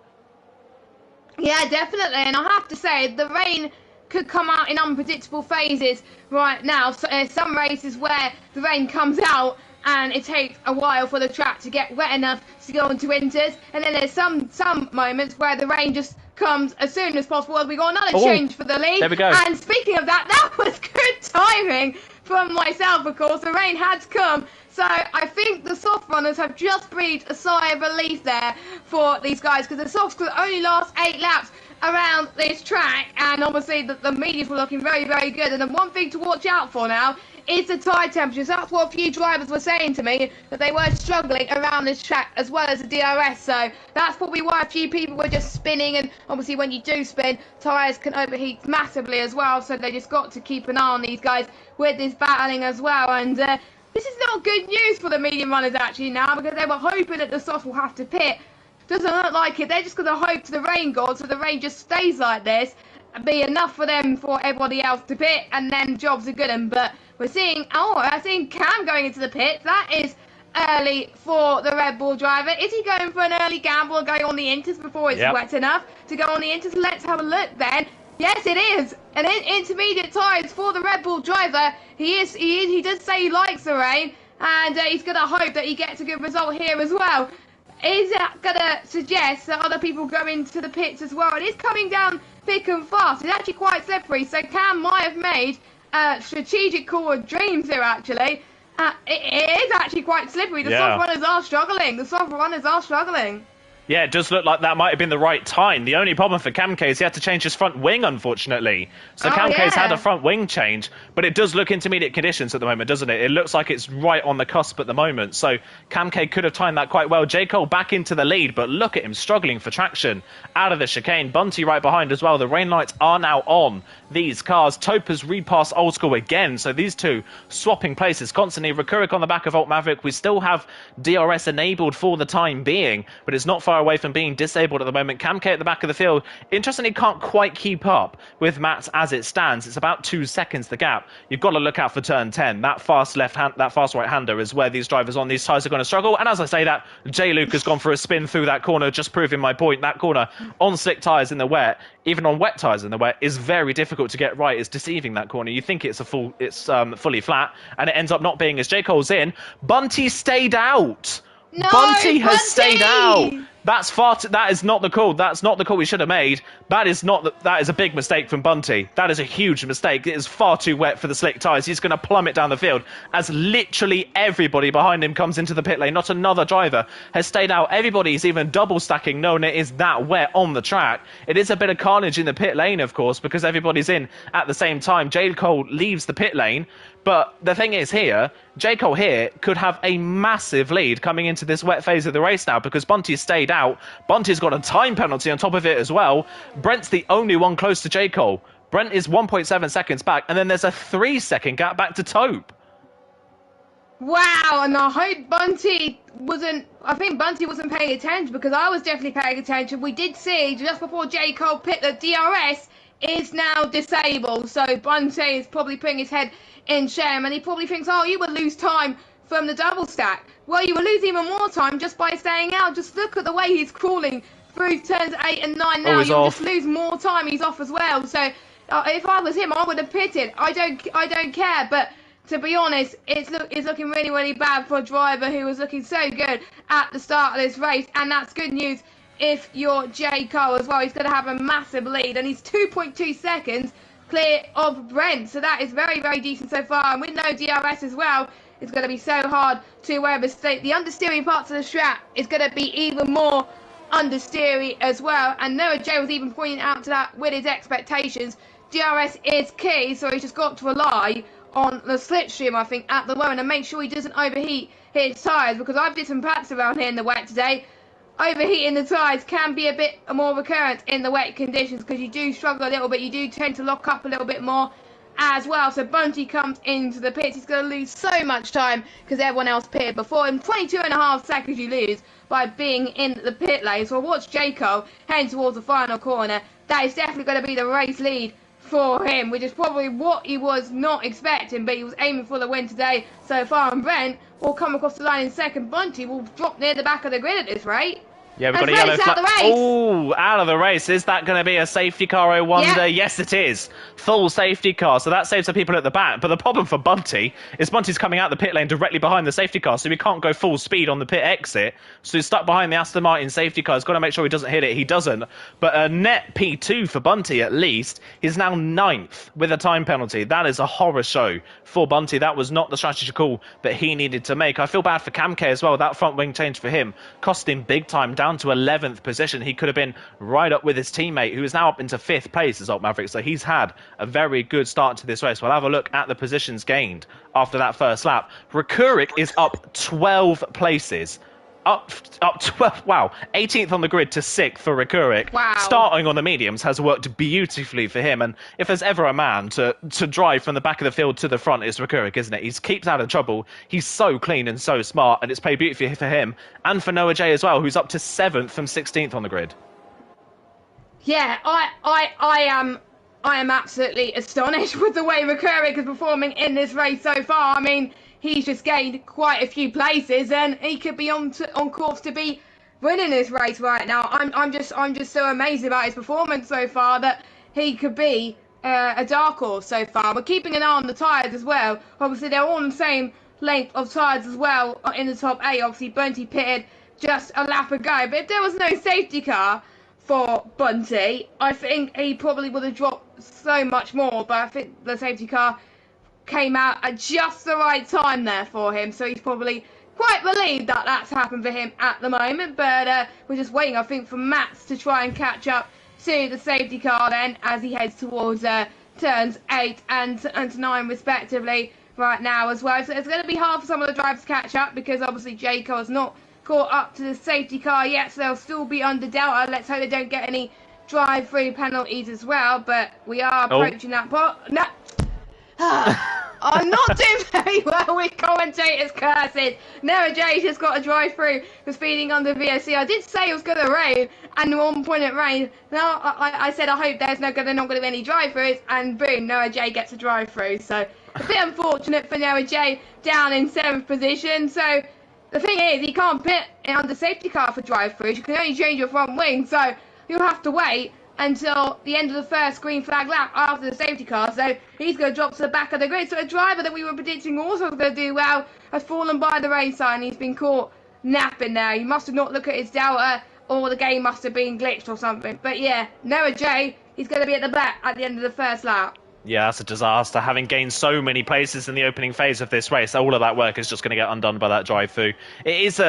Yeah, definitely. And I have to say, the rain could come out in unpredictable phases right now. So there's some races where the rain comes out and it takes a while for the track to get wet enough to go into winters, and then there's some moments where the rain just comes as soon as possible. We got another change for the lead. There we go. And speaking of that, that was good timing from myself, of course. The rain had come, so I think the soft runners have just breathed a sigh of relief there for these guys, because the softs could only last 8 laps around this track, and obviously the mediums were looking very, very good. And the one thing to watch out for now is the tire temperatures. That's what a few drivers were saying to me, that they were struggling around this track as well as the DRS. So that's probably why a few people were just spinning, and obviously when you do spin, tyres can overheat massively as well. So they just got to keep an eye on these guys with this battling as well. And this is not good news for the medium runners actually now, because they were hoping that the soft will have to pit. Doesn't look like it. They're just going to hope to the rain god, so the rain just stays like this and be enough for them, for everybody else to pit, and then jobs are good. But we're seeing, I'm seeing Cam going into the pit. That is early for the Red Bull driver. Is he going for an early gamble and going on the inters before it's wet enough to go on the inters? Let's have a look then. Yes, it is. And intermediate tyres for the Red Bull driver. He does say he likes the rain, and he's going to hope that he gets a good result here as well. Is that going to suggest that other people go into the pits as well? It is coming down thick and fast. It's actually quite slippery, so Cam might have made a strategic call of dreams here, actually. It is actually quite slippery. The soft runners are struggling. The soft runners are struggling. Yeah, it does look like that might have been the right time. The only problem for Cam K is he had to change his front wing, unfortunately. So Cam K's had a front wing change, but it does look intermediate conditions at the moment, doesn't it? It looks like it's right on the cusp at the moment. So Cam K could have timed that quite well. J. Cole back into the lead, but look at him struggling for traction out of the chicane. Bunty right behind as well. The rain lights are now on these cars. Taupe has repassed Old School again. So these two swapping places constantly. Recurrick on the back of Alt Maverick. We still have DRS enabled for the time being, but it's not far away from being disabled at the moment. Cam K at the back of the field, interestingly, can't quite keep up with Matt's as it stands. It's about 2 seconds the gap. You've got to look out for turn 10. That fast right-hander is where these drivers on these tyres are going to struggle. And as I say that, J. Luke has gone for a spin through that corner, just proving my point. That corner on slick tyres in the wet, even on wet tyres in the wet, is very difficult to get right. It's deceiving, that corner. You think it's fully flat, and it ends up not being, as J. Cole's in. Bunty stayed out. No, Bunty has stayed out. That's that is not the call. That's not the call we should have made. That is a big mistake from Bunty. That is a huge mistake. It is far too wet for the slick tyres. He's going to plummet down the field as literally everybody behind him comes into the pit lane. Not another driver has stayed out. Everybody's even double stacking, knowing it is that wet on the track. It is a bit of carnage in the pit lane, of course, because everybody's in at the same time. J. Cole leaves the pit lane. But the thing is here, J. Cole here could have a massive lead coming into this wet phase of the race now, because Bunty's stayed out. Bunty's got a time penalty on top of it as well. Brent's the only one close to J. Cole. Brent is 1.7 seconds back, and then there's a 3-second gap back to Taupe. Wow, and I hope Bunty wasn't paying attention, because I was definitely paying attention. We did see just before J. Cole pit that DRS is now disabled, so Bunty is probably putting his head in shame, and he probably thinks, oh, you will lose time from the double stack. Well, you will lose even more time just by staying out. Just look at the way he's crawling through turns 8 and 9 now. You'll just lose more time. He's off as well. So if I was him, I would have pitted. I don't care. But to be honest, it's looking really, really bad for a driver who was looking so good at the start of this race. And that's good news if you're J. Cole as well. He's going to have a massive lead, and he's 2.2 seconds clear of Brent. So that is very, very decent so far. And with no DRS as well, It's going to be so hard to overstate. The understeering parts of the strap is going to be even more understeery as well. And Noah J was even pointing out to that with his expectations. DRS is key, so he's just got to rely on the slipstream, I think, at the moment, and make sure he doesn't overheat his tyres, because I've did some practice around here in the wet today. Overheating the tyres can be a bit more recurrent in the wet conditions, because you do struggle a little bit, you do tend to lock up a little bit more as well. So Bunty comes into the pits, he's going to lose so much time because everyone else pitted before him. 22.5 seconds you lose by being in the pit lane. So watch Jaco heading towards the final corner. That is definitely going to be the race lead for him, which is probably what he was not expecting, but he was aiming for the win today so far. And Brent will come across the line in second. Bunty will drop near the back of the grid at this rate. Yeah, we've got a yellow flag. Oh, out of the race. Is that going to be a safety car, I wonder? Yep. Yes, it is. Full safety car. So that saves the people at the back. But the problem for Bunty is Bunty's coming out the pit lane directly behind the safety car, so he can't go full speed on the pit exit. So he's stuck behind the Aston Martin safety car. He's got to make sure he doesn't hit it. He doesn't. But a net P2 for Bunty, at least. He's now 9th with a time penalty. That is a horror show for Bunty. That was not the strategy call that he needed to make. I feel bad for Camke as well. That front wing change for him cost him big time, down to 11th position. He could have been right up with his teammate, who is now up into 5th place as Alt Maverick. So he's had a very good start to this race. We'll have a look at the positions gained after that first lap. Rekurik is up 12 places. Up 12, wow, 18th on the grid to 6th for Rekurik. Wow. Starting on the mediums has worked beautifully for him, and if there's ever a man to drive from the back of the field to the front, it's Rekurik, isn't it? He keeps out of trouble, he's so clean and so smart, and it's played beautifully for him, and for Noah J as well, who's up to 7th from 16th on the grid. Yeah, I am absolutely astonished with the way Rekurik is performing in this race so far. I mean, he's just gained quite a few places, and he could be on course to be winning this race right now. I'm just so amazed about his performance so far that he could be a dark horse so far. But keeping an eye on the tyres as well. Obviously, they're all on the same length of tyres as well in the top 8. Obviously, Bunty pitted just a lap ago. But if there was no safety car for Bunty, I think he probably would have dropped so much more. But I think the safety car came out at just the right time there for him, so he's probably quite relieved that that's happened for him at the moment. But we're just waiting, I think, for Mats to try and catch up to the safety car then as he heads towards turns 8 and 9 respectively right now as well. So it's going to be hard for some of the drivers to catch up, because obviously Jaco has not caught up to the safety car yet, so they'll still be under Delta. Let's hope they don't get any drive-through penalties as well, but we are approaching that part. No. I'm not doing very well with commentators cursing. Noah J just got a drive through for speeding under VSC. I did say it was going to rain, and at one point it rained. Now I said I hope there's not going to be any drive throughs, and boom, Noah J gets a drive through. So a bit unfortunate for Noah J, down in 7th position. So the thing is, he can't pit under safety car for drive throughs. You can only change your front wing, so you'll have to wait until the end of the first green flag lap after the safety car, so he's going to drop to the back of the grid. So a driver that we were predicting also was going to do well has fallen by the race sign. He's been caught napping there. He must have not looked at his Delta, or the game must have been glitched or something. But yeah, Noah J, he's going to be at the back at the end of the first lap. Yeah, that's a disaster. Having gained so many places in the opening phase of this race, all of that work is just going to get undone by that drive-through. It is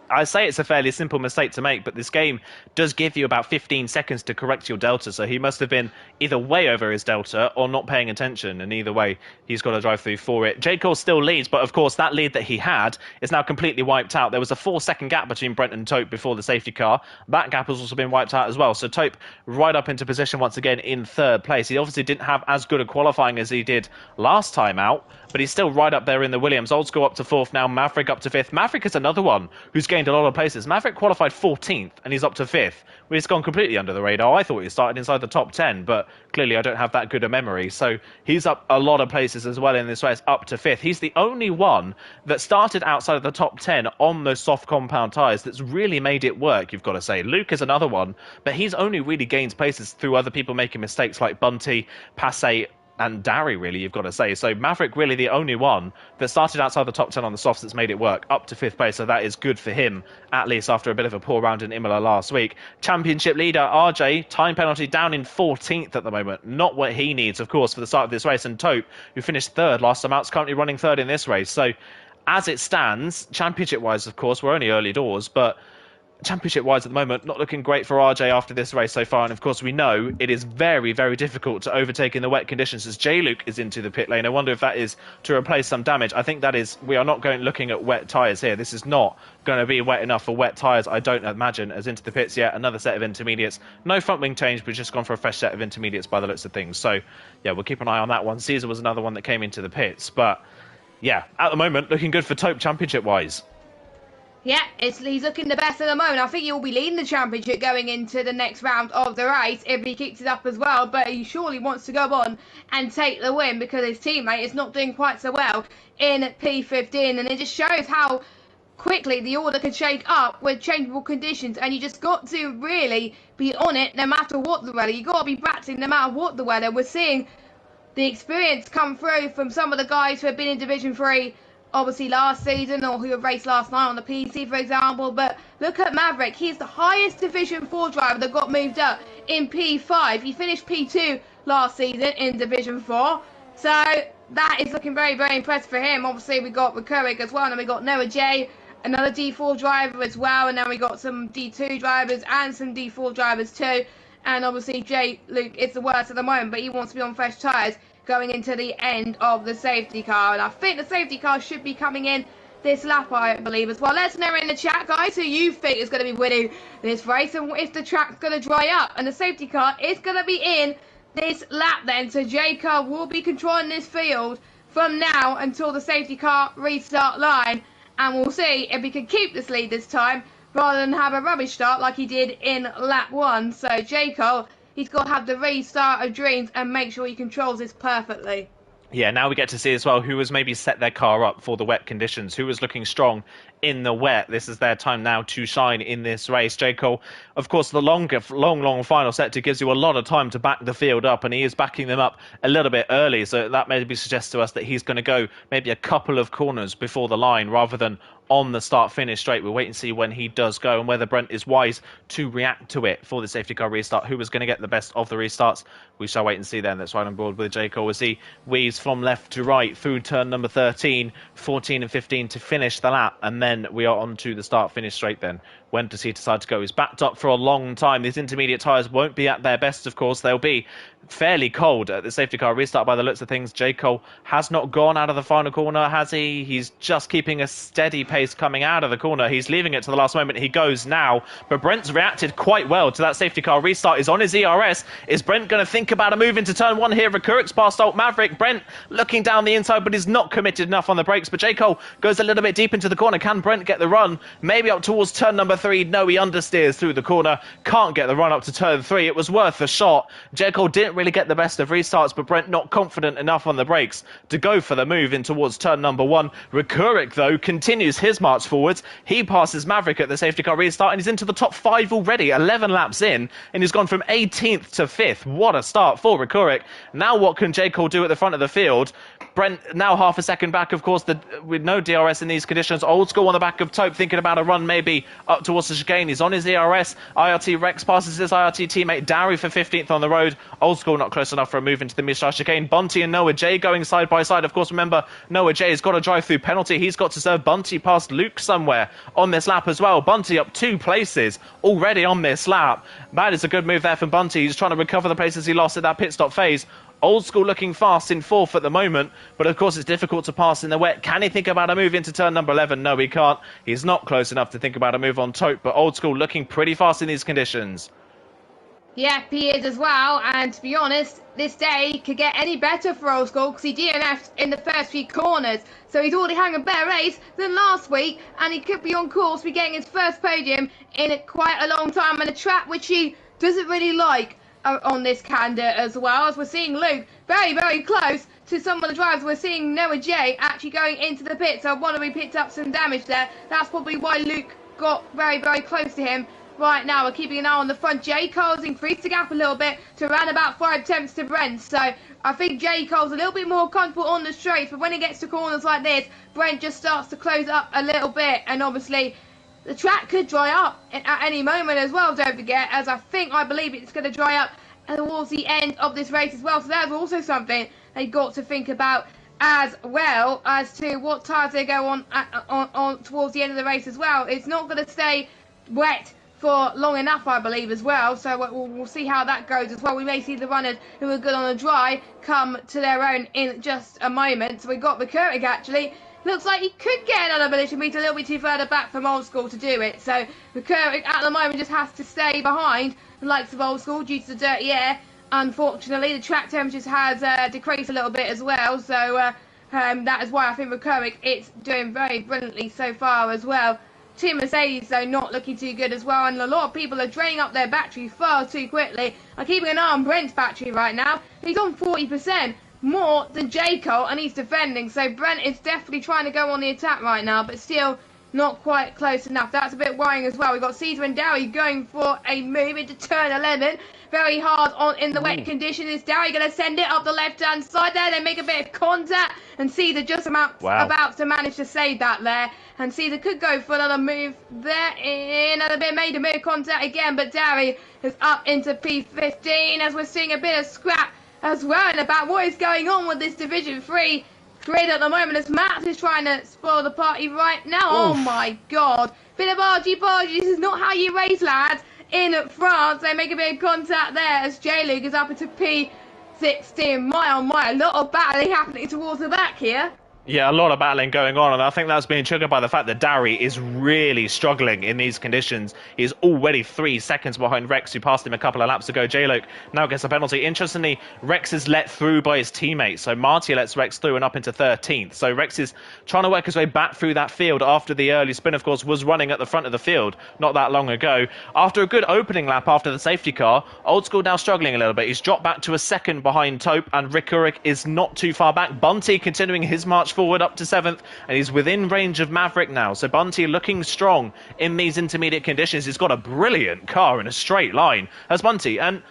I say it's a fairly simple mistake to make, but this game does give you about 15 seconds to correct your delta, so he must have been either way over his delta or not paying attention, and either way, he's got a drive-through for it. J. Cole still leads, but of course, that lead that he had is now completely wiped out. There was a 4-second gap between Brent and Taupe before the safety car. That gap has also been wiped out as well, so Taupe right up into position once again in 3rd place. He obviously didn't have as good a qualifying as he did last time out, but he's still right up there in the Williams. Old School up to 4th now, Maverick up to 5th. Maverick is another one who's gained a lot of places. Maverick qualified 14th and he's up to 5th. Well, he's gone completely under the radar. I thought he started inside the top 10, but clearly I don't have that good a memory. So he's up a lot of places as well in this race, up to 5th. He's the only one that started outside of the top 10 on those soft compound tyres that's really made it work, you've got to say. Luke is another one, but he's only really gained places through other people making mistakes like Bunty, Passe, and Darry, really, you've got to say. So Maverick really the only one that started outside the top 10 on the softs that's made it work, up to 5th place, so that is good for him, at least after a bit of a poor round in Imola last week. Championship leader RJ, time penalty down in 14th at the moment. Not what he needs, of course, for the start of this race. And Taupe, who finished 3rd last time out, is currently running 3rd in this race. So as it stands, championship-wise, of course, we're only early doors, but championship-wise at the moment, not looking great for RJ after this race so far. And of course, we know it is very, very difficult to overtake in the wet conditions as J-Luke is into the pit lane. I wonder if that is to replace some damage. I think that is, we are not looking at wet tyres here. This is not going to be wet enough for wet tyres, I don't imagine, as into the pits yet. Another set of intermediates. No front wing change, but just gone for a fresh set of intermediates by the looks of things. So, yeah, we'll keep an eye on that one. Caesar was another one that came into the pits. But, yeah, at the moment, looking good for Taupe championship-wise. Yeah, he's looking the best at the moment. I think he'll be leading the championship going into the next round of the race if he keeps it up as well. But he surely wants to go on and take the win because his teammate is not doing quite so well in P15. And it just shows how quickly the order can shake up with changeable conditions. And you just got to really be on it no matter what the weather. You got to be practicing no matter what the weather. We're seeing the experience come through from some of the guys who have been in Division 3 obviously last season, or who have raced last night on the PC, for example. But look at Maverick. He's the highest Division 4 driver that got moved up in P5. He finished P2 last season in Division 4. So that is looking very, very impressive for him. Obviously, we got Recurric as well, and then we got Noah J, another D4 driver as well, and then we got some D2 drivers and some D4 drivers too. And obviously, J-Luke is the worst at the moment, but he wants to be on fresh tyres going into the end of the safety car. And I think the safety car should be coming in this lap, I believe, as well. Let us know in the chat, guys, who you think is going to be winning this race and if the track's going to dry up. And the safety car is going to be in this lap then. So J-Car will be controlling this field from now until the safety car restart line. And we'll see if he can keep this lead this time rather than have a rubbish start like he did in lap 1. So J-Car, he's got to have the restart of dreams and make sure he controls this perfectly. Yeah, now we get to see as well who has maybe set their car up for the wet conditions, who was looking strong in the wet. This is their time now to shine in this race. J. Cole, of course, the long final sector gives you a lot of time to back the field up, and he is backing them up a little bit early. So that maybe suggests to us that he's going to go maybe a couple of corners before the line rather than on the start-finish straight. We'll wait and see when he does go and whether Brent is wise to react to it for the safety car restart. Who is going to get the best of the restarts? We shall wait and see then. That's right on board with J. Cole as he weaves from left to right through turn number 13, 14 and 15 to finish the lap. And then we are on to the start-finish straight then. When does he decide to go? He's backed up for a long time. These intermediate tyres won't be at their best, of course. They'll be fairly cold at the safety car restart by the looks of things. J. Cole has not gone out of the final corner, has he? He's just keeping a steady pace coming out of the corner. He's leaving it to the last moment. He goes now. But Brent's reacted quite well to that safety car restart. He's on his ERS. Is Brent going to think about a move into turn 1 here? Recurric's past Alt Maverick. Brent looking down the inside, but he's not committed enough on the brakes. But J. Cole goes a little bit deep into the corner. Can Brent get the run? Maybe up towards turn number 3. No, he understeers through the corner. Can't get the run up to turn 3. It was worth a shot. J. Cole didn't really get the best of restarts, but Brent not confident enough on the brakes to go for the move in towards turn number 1. Recurric, though, continues his march forwards. He passes Maverick at the safety car restart, and he's into the top 5 already, 11 laps in, and he's gone from 18th to 5th. What a start for Recurric. Now what can J. Cole do at the front of the field? Brent now half a second back, of course, with no DRS in these conditions. Old School on the back of Taupe, thinking about a run maybe up towards the chicane. He's on his ERS. IRT Rex passes his IRT teammate Dowie for 15th on the road. Old School not close enough for a move into the Mishra chicane. Bunty and Noah J going side by side. Of course, remember, Noah J has got a drive-through penalty. He's got to serve Bunty past Luke somewhere on this lap as well. Bunty up 2 places already on this lap. That is a good move there from Bunty. He's trying to recover the places he lost at that pit stop phase. Old School looking fast in 4th at the moment, but of course it's difficult to pass in the wet. Can he think about a move into turn number 11? No, he can't. He's not close enough to think about a move on Taupe, but Old School looking pretty fast in these conditions. Yeah, he is as well, and to be honest, this day could get any better for Old School because he DNF'd in the first few corners, so he's already having a better race than last week, and he could be on course for getting his first podium in quite a long time, and a track which he doesn't really like on this candidate as well, as we're seeing Luke very, very close to some of the drivers. We're seeing Noah J actually going into the pit, so I wonder if he picked up some damage there. That's probably why Luke got very, very close to him. Right now, we're keeping an eye on the front. J. Cole's increased the gap a little bit to around about 5 tenths to Brent. So I think J. Cole's a little bit more comfortable on the straights, but when he gets to corners like this, Brent just starts to close up a little bit. And obviously, the track could dry up at any moment as well, don't forget, as I believe it's going to dry up towards the end of this race as well. So that's also something they've got to think about as well as to what tyres they go on towards the end of the race as well. It's not going to stay wet for long enough, I believe, as well. So we'll see how that goes as well. We may see the runners who are good on the dry come to their own in just a moment. So we've got McCurrick actually. Looks like he could get another position, but he's a little bit too further back from Old School to do it. So McCurrick at the moment just has to stay behind the likes of Old School due to the dirty air. Unfortunately, the track temperatures has decreased a little bit as well. So that is why I think McCurrick is doing very brilliantly so far as well. Team Mercedes, though, not looking too good as well, and a lot of people are draining up their battery far too quickly. I'm keeping an eye on Brent's battery right now. He's on 40%, more than J. Cole, and he's defending, so Brent is definitely trying to go on the attack right now, but still not quite close enough. That's a bit worrying as well. We've got Caesar and Dowie going for a move into turn 11. Very hard on in the wet conditions. Is Dowie going to send it up the left-hand side there? They make a bit of contact, and Caesar just about to manage to save that there. And Caesar could go for another move there. Another bit made a bit of contact again, but Dowie is up into P15 as we're seeing a bit of scrap as well about what is going on with this Division 3 grid at the moment as Matt is trying to spoil the party right now. Oof. Oh my god. Bit of argy-bargy. This is not how you race, lads. In France, they make a bit of contact there as J-Luke is up into P16. My oh my, a lot of battling happening towards the back here. Yeah, a lot of battling going on, and I think that's being triggered by the fact that Dowie is really struggling in these conditions. He's already 3 seconds behind Rex, who passed him a couple of laps ago. J-Luke now gets a penalty. Interestingly, Rex is let through by his teammates, so Marty lets Rex through and up into 13th. So Rex is trying to work his way back through that field after the early spin, of course, was running at the front of the field not that long ago. After a good opening lap after the safety car, Old School now struggling a little bit. He's dropped back to a second behind Taupe, and Rick Urich is not too far back. Bunty continuing his march forward up to 7th, and he's within range of Maverick now. So Bunty looking strong in these intermediate conditions. He's got a brilliant car in a straight line as Bunty. And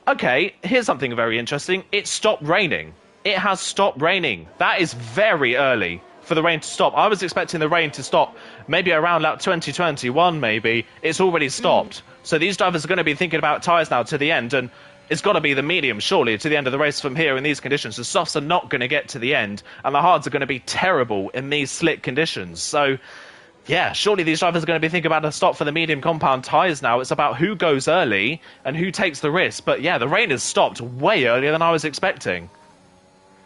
okay, here's something very interesting. It stopped raining. It has stopped raining. That is very early for the rain to stop. I was expecting the rain to stop maybe around lap 2021 maybe. It's already stopped. So these drivers are going to be thinking about tyres now to the end, and it's got to be the medium, surely, to the end of the race from here in these conditions. The softs are not going to get to the end, and the hards are going to be terrible in these slick conditions. So, yeah, surely these drivers are going to be thinking about a stop for the medium compound tyres now. It's about who goes early and who takes the risk. But, yeah, the rain has stopped way earlier than I was expecting.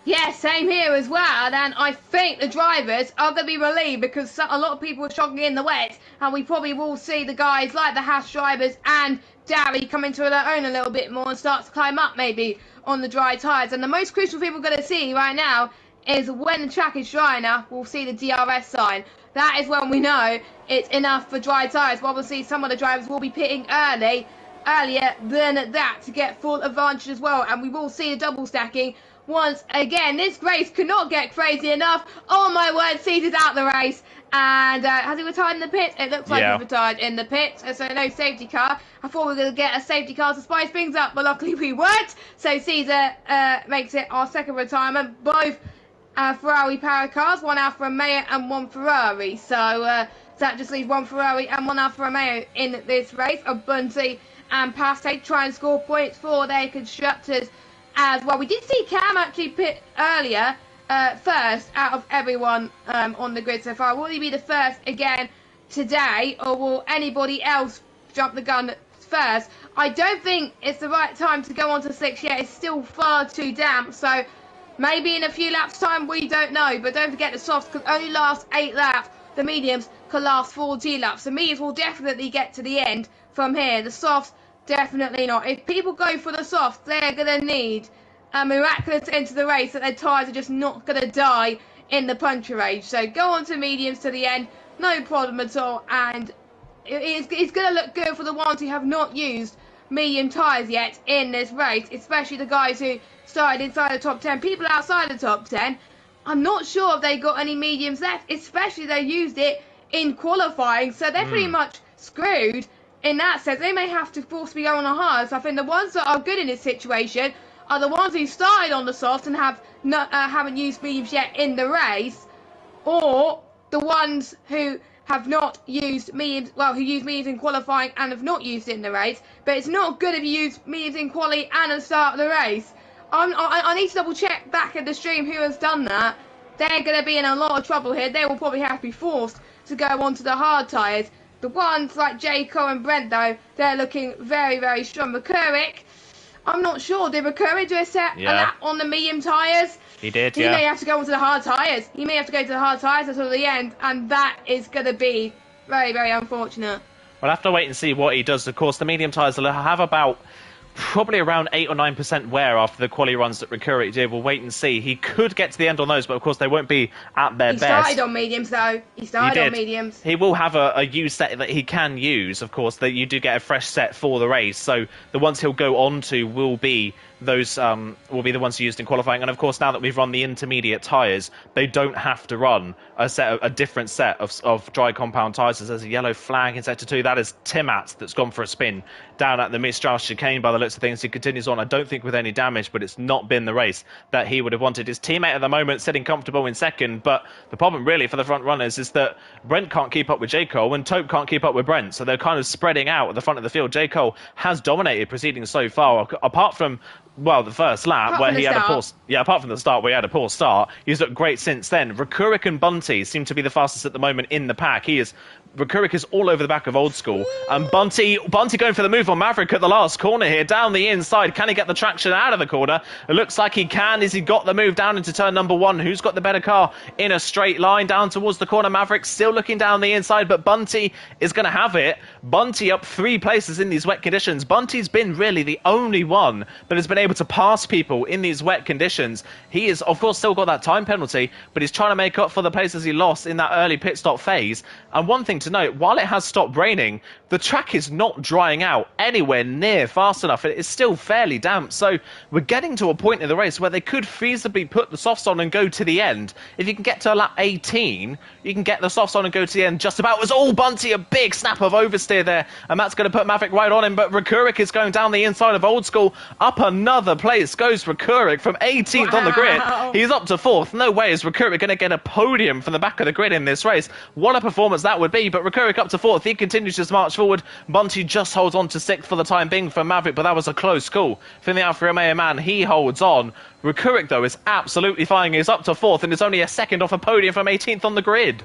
Yeah, same here as well, and I think the drivers are going to be relieved because a lot of people are struggling in the wet, and we probably will see the guys like the Haas drivers and Dowie come into their own a little bit more and start to climb up maybe on the dry tyres. And the most crucial thing we're going to see right now is when the track is dry enough, we'll see the DRS sign. That is when we know it's enough for dry tyres. Well, obviously some of the drivers will be pitting earlier than that to get full advantage as well, and we will see the double stacking. Once again, this race could not get crazy enough. Oh my word, Caesar's out the race. And has he retired in the pit? It looks like he's retired in the pit. So no safety car. I thought we were going to get a safety car to spice things up, but luckily we weren't. So Caesar makes it our second retirement. Both Ferrari power cars, one Alfa Romeo and one Ferrari. So that just leaves one Ferrari and one Alfa Romeo in this race. Bunty and Paste try and score points for their constructors as well. We did see Cam actually pit earlier, first out of everyone on the grid so far. Will he be the first again today, or will anybody else jump the gun first? I don't think it's the right time to go on to 6 yet. It's still far too damp, so maybe in a few laps time, we don't know. But don't forget the softs could only last 8 laps. The mediums could last 14 laps. The mediums will definitely get to the end from here. The softs, definitely not. If people go for the softs, they're going to need a miraculous end to the race that their tyres are just not going to die in the puncture range. So go on to mediums to the end, no problem at all. And it's going to look good for the ones who have not used medium tyres yet in this race, especially the guys who started inside the top 10. People outside the top 10, I'm not sure if they got any mediums left, especially they used it in qualifying. So they're pretty much screwed. In that sense, they may have to force me go on a hard. So I think the ones that are good in this situation are the ones who started on the soft and haven't used mediums yet in the race, or the ones who have not used mediums, well, who use mediums in qualifying and have not used it in the race. But it's not good if you use mediums in quali and at the start of the race. I need to double check back at the stream who has done that. they're going to be in a lot of trouble here. They will probably have to be forced to go onto the hard tyres. The ones like J. Cole and Brent, though, they're looking very, very strong. McCurrick, I'm not sure. Did McCurrick do a lap on the medium tyres? He did, He may have to go onto the hard tyres. He may have to go to the hard tyres until the end, and that is going to be very, very unfortunate. We'll have to wait and see what he does. Of course, the medium tyres will have about probably around 8 or 9% wear after the quali runs that Recurric did. We'll wait and see. He could get to the end on those, but of course they won't be at their best. He started on mediums, though. He started on mediums. He will have a use set that he can use, of course, that you do get a fresh set for the race. So the ones he'll go on to will be those will be the ones used in qualifying. And of course, now that we've run the intermediate tyres, they don't have to run a different set of dry compound tyres. There's a yellow flag in sector 2. That is Timat that's gone for a spin down at the Mistral chicane by the looks of things. He continues on, I don't think with any damage, but it's not been the race that he would have wanted. His teammate at the moment sitting comfortable in second, but the problem really for the front runners is that Brent can't keep up with J. Cole and Tope can't keep up with Brent, so they're kind of spreading out at the front of the field. J. Cole has dominated proceedings so far, apart from the first lap where he had a poor... Yeah, apart from the start where he had a poor start, he's looked great since then. Recurric and Bunty seem to be the fastest at the moment in the pack. Recurric is all over the back of Old School. And Bunty going for the move on Maverick at the last corner here, down the inside. Can he get the traction out of the corner? It looks like he can. Has he got the move down into turn number 1? Who's got the better car in a straight line down towards the corner? Maverick still looking down the inside, but Bunty is going to have it. Bunty up 3 places in these wet conditions. Bunty's been really the only one that has been able to pass people in these wet conditions. He is, of course, still got that time penalty, but he's trying to make up for the places he lost in that early pit stop phase. And one thing to note, while it has stopped raining, the track is not drying out anywhere near fast enough. It is still fairly damp, so we're getting to a point in the race where they could feasibly put the softs on and go to the end. If you can get to lap 18, you can get the softs on and go to the end just about. It was all Bunty, a big snap of oversteer there, and that's going to put Maverick right on him, but Recurric is going down the inside of Old School. Up another place goes Recurric from 18th on the grid. He's up to 4th. No way is Recurric going to get a podium from the back of the grid in this race. What a performance that would be, but Recurric up to 4th. He continues to march forward. Bunty just holds on to 6th for the time being for Maverick, but that was a close call from the Alfa Romeo man. He holds on. Recurric, though, is absolutely flying. He's up to 4th and is only a second off a podium from 18th on the grid.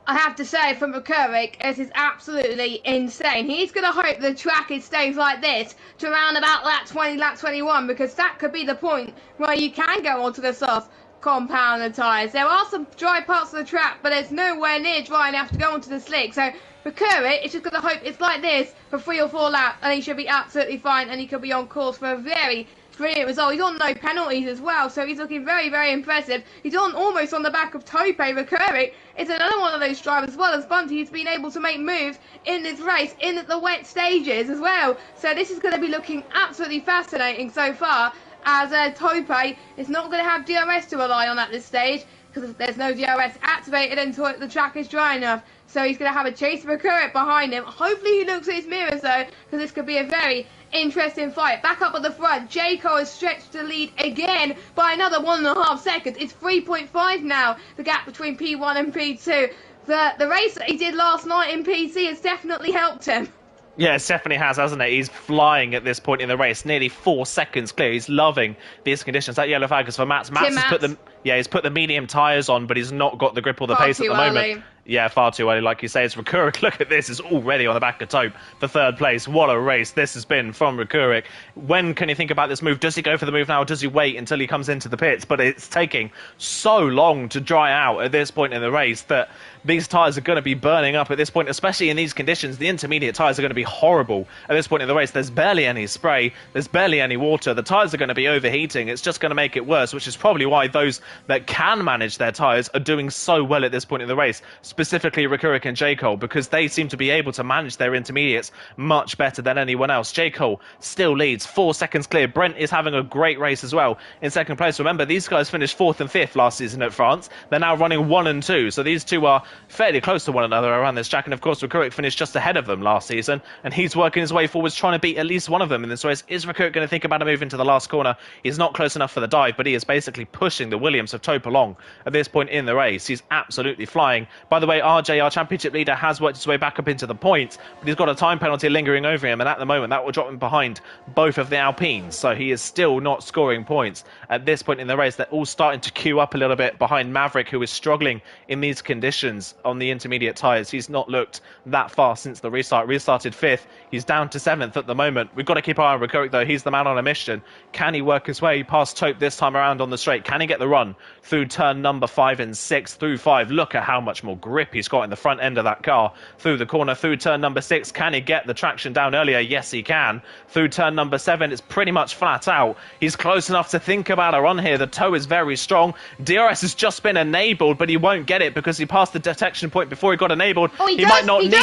I have to say, from McCurrick, this is absolutely insane. He's going to hope the track stays like this to around about lap 20, lap 21, because that could be the point where you can go onto the soft compound tyres. There are some dry parts of the track, but it's nowhere near dry enough to go onto the slick. So McCurrick is just going to hope it's like this for 3 or 4 laps, and he should be absolutely fine, and he could be on course for a very brilliant result. He's on no penalties as well, so he's looking very, very impressive. He's almost on the back of Tope. Recurric is another one of those drivers, as well as Bunty, who's been able to make moves in this race, in the wet stages as well. So this is going to be looking absolutely fascinating so far, as Tope is not going to have DRS to rely on at this stage, because there's no DRS activated until the track is dry enough. So he's going to have a chase Recurric behind him. Hopefully he looks at his mirrors, though, because this could be a very interesting fight. Back up at the front, J. Cole has stretched the lead again by another 1.5 seconds. It's 3.5 now, the gap between P1 and P2. The race that he did last night in PC has definitely helped him. Yeah, it definitely has, hasn't it? He's flying at this point in the race, nearly 4 seconds clear. He's loving these conditions. That yellow flag is for Mats. Mats has put the medium tyres on, but he's not got the grip or the pace at the moment. Yeah, far too early, like you say. It's Recurric. Look at this. It's already on the back of Tope for 3rd place. What a race this has been from Recurric. When can you think about this move? Does he go for the move now, or does he wait until he comes into the pits? But it's taking so long to dry out at this point in the race that these tyres are going to be burning up at this point, especially in these conditions. The intermediate tyres are going to be horrible at this point in the race. There's barely any spray. There's barely any water. The tyres are going to be overheating. It's just going to make it worse, which is probably why those that can manage their tyres are doing so well at this point in the race. Specifically Recurric and J. Cole, because they seem to be able to manage their intermediates much better than anyone else. J. Cole still leads, 4 seconds clear. Brent is having a great race as well in 2nd place. Remember, these guys finished 4th and 5th last season at France. They're now running 1 and 2, so these two are fairly close to one another around this track. And of course, Recurric finished just ahead of them last season, and he's working his way forwards trying to beat at least one of them in this race. Is Recurric going to think about a move into the last corner? He's not close enough for the dive, but he is basically pushing the Williams of Tope along at this point in the race. He's absolutely flying. By the way, the way, RJ, our championship leader, has worked his way back up into the points, but he's got a time penalty lingering over him, and at the moment that will drop him behind both of the Alpines. So he is still not scoring points at this point in the race. They're all starting to queue up a little bit behind Maverick, who is struggling in these conditions on the intermediate tyres. He's not looked that far since the restart. Restarted 5th. He's down to 7th at the moment. We've got to keep our eye on Rekurik, though. He's the man on a mission. Can he work his way past Tope this time around on the straight? Can he get the run through turn number 5 and 6 through 5? Look at how much more grip he's got in the front end of that car. Through the corner, through turn number 6. Can he get the traction down earlier? Yes, he can. Through turn number 7, it's pretty much flat out. He's close enough to think about a run here. The toe is very strong. DRS has just been enabled, but he won't get it because he passed the detection point before he got enabled. Oh, he might not need...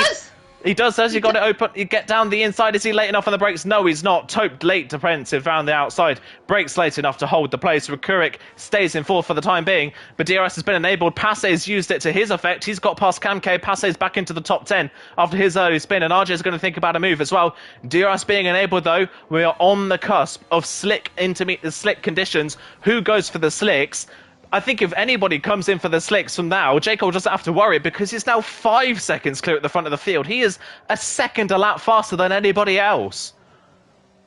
He does. He got it open. He get down the inside. Is he late enough on the brakes? No, he's not. Tope late defensive around the outside. Brakes late enough to hold the place. Rekurik stays in 4th for the time being, but DRS has been enabled. Passe's used it to his effect. He's got past Camke. Passe's back into the top 10 after his early spin, and RJ is going to think about a move as well. DRS being enabled, though, we are on the cusp of slick conditions. Who goes for the slicks? I think if anybody comes in for the slicks from now, Jacob doesn't have to worry because he's now 5 seconds clear at the front of the field. He is a second a lap faster than anybody else.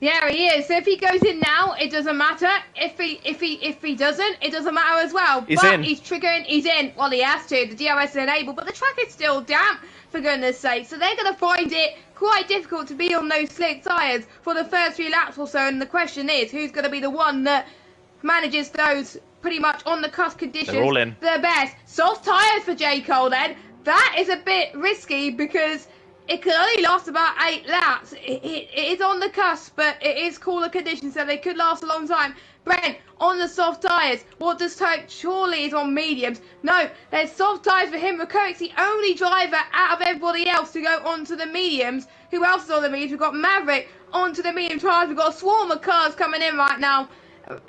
Yeah, he is. So if he goes in now, it doesn't matter. If he doesn't, it doesn't matter as well. He's triggering. He's in. Well, he has to. The DRS is enabled, but the track is still damp, for goodness sake. So they're going to find it quite difficult to be on those slick tyres for the first 3 laps or so. And the question is, who's going to be the one that manages those pretty much on the cusp conditions? They're all in. The best. Soft tyres for J. Cole then. That is a bit risky because it could only last about 8 laps. It is on the cusp, but it is cooler conditions, so they could last a long time. Brent, on the soft tyres, what does Tope? Surely he's on mediums. No, there's soft tyres for him. Rekurik's the only driver out of everybody else to go onto the mediums. Who else is on the mediums? We've got Maverick onto the medium tyres. We've got a swarm of cars coming in right now.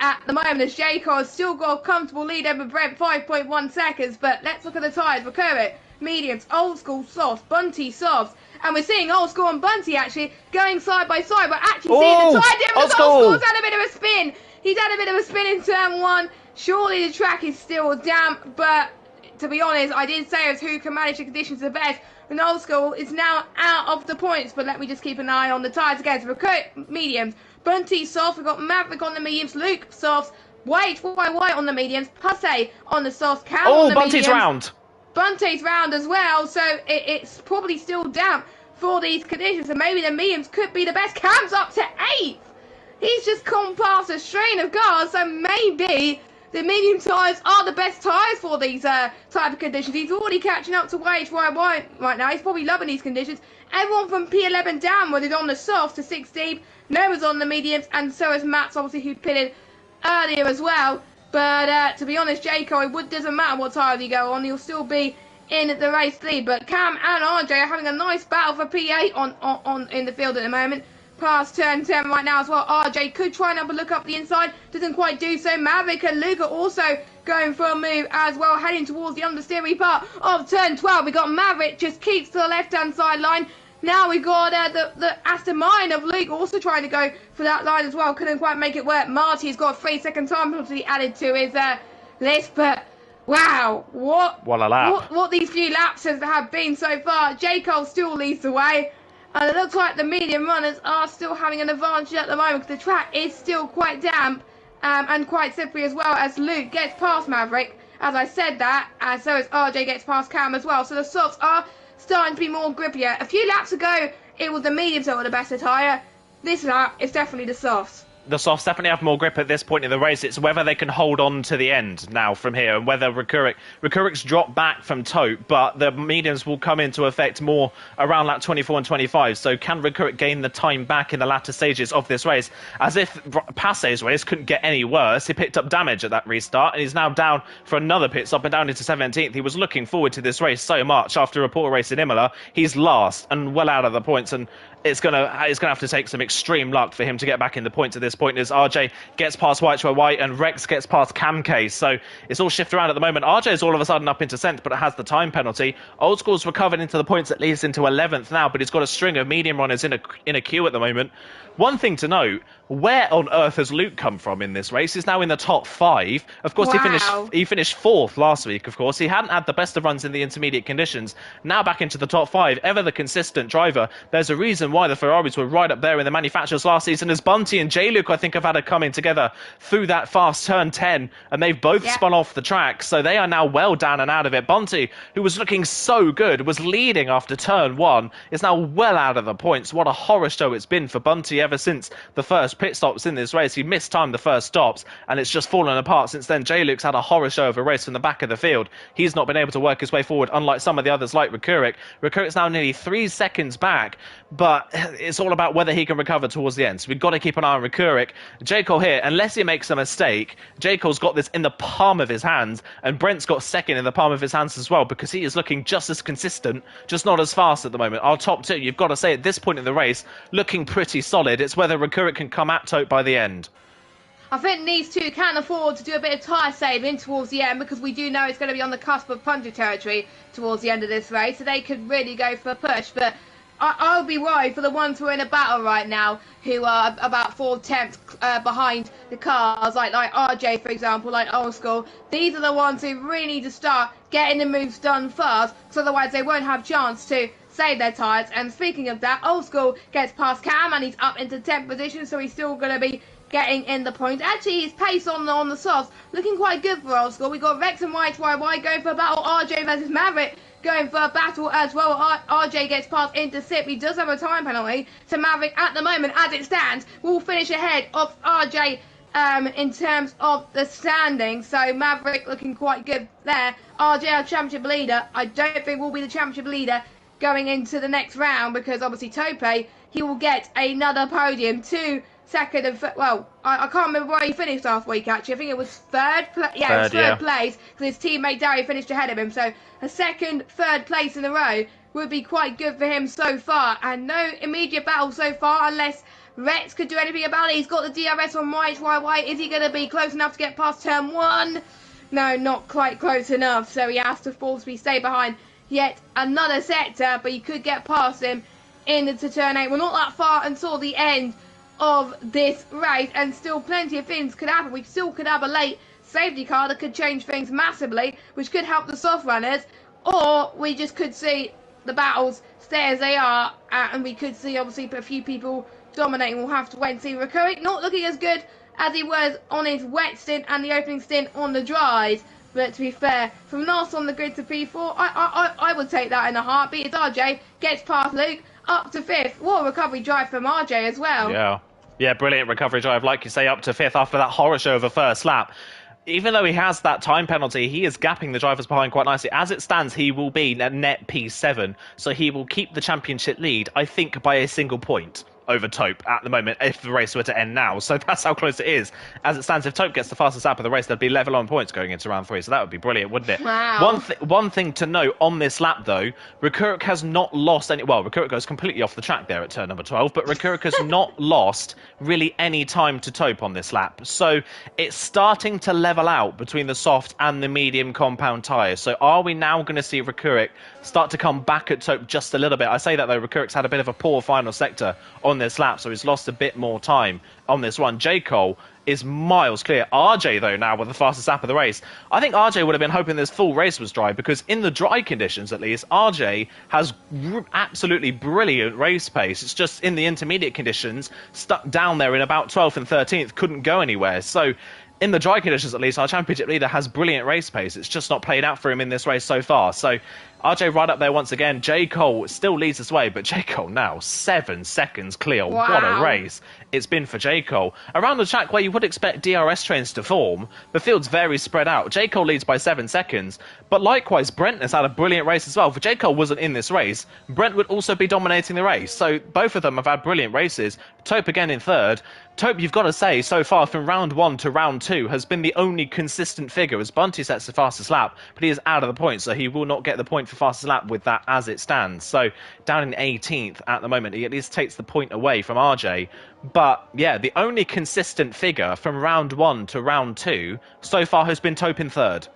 At the moment, as J-Car has still got a comfortable lead over Brent, 5.1 seconds. But let's look at the tyres. Rekurik, mediums, old school softs, Bunty softs. And we're seeing old school and Bunty actually going side by side. We're actually seeing the tyre difference. Old school's had a bit of a spin. He's had a bit of a spin in turn 1. Surely the track is still damp. But to be honest, I did say as who can manage the conditions the best. And old school is now out of the points. But let me just keep an eye on the tyres again. So Rekurik, mediums. Bunty soft, we've got Maverick on the mediums, Luke softs, White on the mediums, Hussey on the softs, Cam on the Bunty's mediums. round. Bunty's round as well, so it's probably still damp for these conditions, and maybe the mediums could be the best. Cam's up to 8th. He's just gone past a strain of cars, so maybe the medium tyres are the best tyres for these type of conditions. He's already catching up to White right now. He's probably loving these conditions. Everyone from P11 downward is on the soft to 6 deep. Noah's on the mediums, and so is Matt's, obviously, who pitted earlier as well. But to be honest, Jaco, it doesn't matter what tyre you go on, you'll still be in the race lead. But Cam and RJ are having a nice battle for P8 on in the field at the moment. Past turn 10 right now as well. RJ could try and have a look up the inside, doesn't quite do so. Maverick and Luke are also going for a move as well, heading towards the understeery part of turn 12. We got Maverick just keeps to the left-hand side line. Now we've got the Aston Martin of Luke also trying to go for that line as well. Couldn't quite make it work. Marty's got a 3-second time penalty added to his list. But wow, what a lap. What these few laps have been so far. J. Cole still leads the way. And it looks like the medium runners are still having an advantage at the moment because the track is still quite damp and quite slippery as well, as Luke gets past Maverick. As I said that, and so as RJ gets past Cam as well. So the softs are starting to be more grippier. A few laps ago, it was the mediums that were the better tyre. This lap, it's definitely the softs. The softs definitely have more grip at this point in the race. It's whether they can hold on to the end now from here, and whether Rekurik's dropped back from Tope, but the mediums will come into effect more around lap 24 and 25. So can Rekurik gain the time back in the latter stages of this race? As if Passe's race couldn't get any worse. He picked up damage at that restart, and he's now down for another pit stop and down into 17th. He was looking forward to this race so much after a poor race in Imola. He's last and well out of the points, and it's gonna have to take some extreme luck for him to get back in the points at this point, as RJ gets past White and Rex gets past Camcase. So it's all shifted around at the moment. RJ is all of a sudden up into 10th, but it has the time penalty. Old School's recovered into the points, at least into 11th now, but he's got a string of medium runners in a queue at the moment. One thing to note, where on earth has Luke come from in this race? He's now in the top 5. Of course, he finished 4th last week, of course. He hadn't had the best of runs in the intermediate conditions. Now back into the top 5. Ever the consistent driver. There's a reason why the Ferraris were right up there in the manufacturers last season, as Bunty and J-Luke, I think, have had a coming together through that fast turn 10, and they've both spun off the track, so they are now well down and out of it. Bunty, who was looking so good, was leading after turn 1, is now well out of the points. What a horror show it's been for Bunty ever since the first pit stops in this race. He missed time the first stops, and it's just fallen apart since then. J-Luke's had a horror show of a race from the back of the field. He's not been able to work his way forward, unlike some of the others like Rekurik. Rekurik's now nearly 3 seconds back, but it's all about whether he can recover towards the end. So we've got to keep an eye on Rekurik. J. Cole here, unless he makes a mistake, J. Cole's got this in the palm of his hands, and Brent's got second in the palm of his hands as well, because he is looking just as consistent, just not as fast at the moment. Our top 2, you've got to say, at this point in the race, looking pretty solid. It's whether Rekurik can come at Tope by the end. I think these two can afford to do a bit of tyre saving towards the end, because we do know it's going to be on the cusp of punter territory towards the end of this race, so they could really go for a push. But I'll be worried for the ones who are in a battle right now, who are about 4/10 behind the cars, like RJ, for example, like Old School. These are the ones who really need to start getting the moves done first, because otherwise they won't have chance to save their tyres. And speaking of that, Old School gets past Cam, and he's up into 10th position, so he's still going to be getting in the points. Actually, his pace on the softs looking quite good for Old School. We got Rex and White going for a battle. RJ versus Maverick going for a battle as well. RJ gets past into SIP. He does have a time penalty. So Maverick, at the moment, as it stands, will finish ahead of RJ in terms of the standing. So Maverick looking quite good there. RJ, our championship leader. I don't think will be the championship leader going into the next round, because obviously Tope, he will get another podium. Second and I can't remember where he finished last week. Actually, I think it was third place, because his teammate Darry finished ahead of him. So a third place in a row would be quite good for him so far. And no immediate battle so far, unless Rex could do anything about it. He's got the DRS on White. Is he going to be close enough to get past turn 1? No, not quite close enough. So he has to forcefully stay behind yet another sector, but you could get past him into turn 8. We're not that far until the end of this race, and still plenty of things could happen. We still could have a late safety car that could change things massively, which could help the soft runners, or we just could see the battles stay as they are, and we could see obviously a few people dominating. We'll have to wait and see. Rekurik not looking as good as he was on his wet stint and the opening stint on the dries. But to be fair, from last on the grid to P4, I would take that in a heartbeat. It's RJ, gets past Luke, up to 5th. What a recovery drive from RJ as well. Yeah, brilliant recovery drive, like you say, up to 5th after that horror show of a first lap. Even though he has that time penalty, he is gapping the drivers behind quite nicely. As it stands, he will be net P7, so he will keep the championship lead, I think, by a single point over Tope at the moment, if the race were to end now. So that's how close it is. As it stands, if Tope gets the fastest lap of the race, they'd be level on points going into round 3. So that would be brilliant, wouldn't it? Wow. One thing to note on this lap, though, Rekurik has not lost any... Well, Rekurik goes completely off the track there at turn number 12, but Rekurik has not lost really any time to Tope on this lap. So it's starting to level out between the soft and the medium compound tyres. So are we now going to see Rekurik start to come back at Tope just a little bit? I say that, though, Rekurik's had a bit of a poor final sector on this lap, so he's lost a bit more time on this one. J. Cole is miles clear. RJ, though, now with the fastest lap of the race. I think RJ would have been hoping this full race was dry, because in the dry conditions, at least, RJ has absolutely brilliant race pace. It's just in the intermediate conditions, stuck down there in about 12th and 13th, couldn't go anywhere. So in the dry conditions, at least, our championship leader has brilliant race pace. It's just not played out for him in this race so far. So RJ right up there once again. J. Cole still leads this way, but J. Cole now 7 seconds clear. Wow. What a race it's been for J. Cole. Around the track where you would expect DRS trains to form, the field's very spread out. J. Cole leads by 7 seconds, but likewise, Brent has had a brilliant race as well. If J. Cole wasn't in this race, Brent would also be dominating the race. So both of them have had brilliant races. Taupe again in third. Taupe, you've got to say, so far from round 1 to round 2 has been the only consistent figure, as Bunty sets the fastest lap, but he is out of the point, so he will not get the point for fastest lap with that as it stands. So down in 18th at the moment, he at least takes the point away from RJ. But yeah, the only consistent figure from round 1 to round 2 so far has been Taupe in third.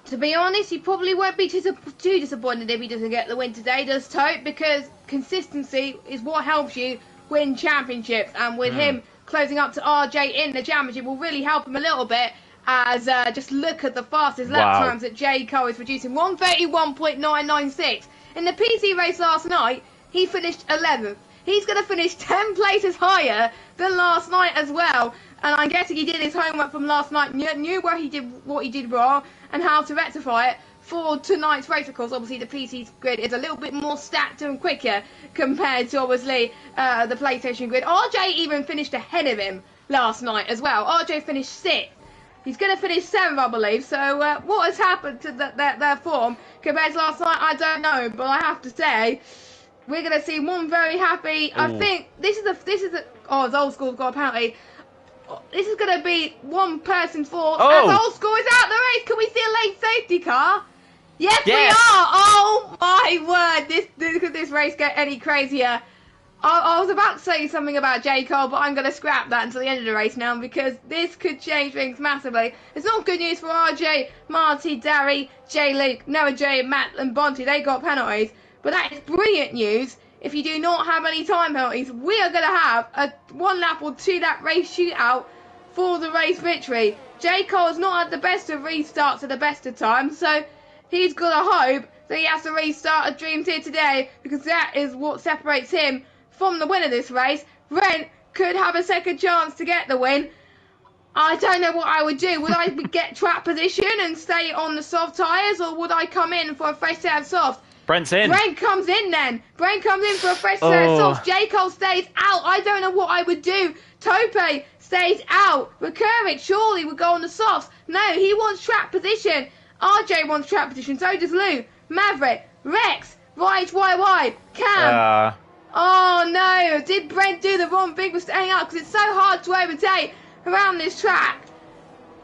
To be honest, he probably won't be too disappointed if he doesn't get the win today, does Taupe, because consistency is what helps you win championships, and with him closing up to RJ in the championship will really help him a little bit, as just look at the fastest lap times that J. Cole is producing, 1:31.996. In the PC race last night, he finished 11th. He's going to finish 10 places higher than last night as well, and I'm guessing he did his homework from last night, knew where he did what he did wrong and how to rectify it for tonight's race. Of course, obviously the PC's grid is a little bit more stacked and quicker compared to obviously the PlayStation grid. RJ even finished ahead of him last night as well. RJ finished 6th. He's going to finish 7th, I believe. So what has happened to their form compared to last night, I don't know. But I have to say, we're going to see one very happy. Ooh. I think this is oh, it's old school's got a penalty. This is going to be one person's fault. As old school is out the race. Can we see a late safety car? Yes, we are! Oh my word! Could this race get any crazier? I was about to say something about J. Cole, but I'm going to scrap that until the end of the race now, because this could change things massively. It's not good news for RJ, Marty, Darry, J. Luke, Noah J, Matt and Bonty. They got penalties. But that is brilliant news. If you do not have any time penalties, we are going to have a 1 lap or 2 lap race shootout for the race victory. J. Cole is not at the best of restarts at the best of times, so he's got to hope that he has to restart a Dream Tier today, because that is what separates him from the win of this race. Brent could have a second chance to get the win. I don't know what I would do. Would I get track position and stay on the soft tyres, or would I come in for a fresh set of softs? Brent's in. Brent comes in then. Brent comes in for a fresh set of softs. J. Cole stays out. I don't know what I would do. Taupe stays out. Recurric surely would go on the softs. No, he wants track position. RJ wants track position. So does Lou. Maverick. Rex. YY. Cam. Oh no. Did Brent do the wrong thing for staying out? Because it's so hard to overtake around this track.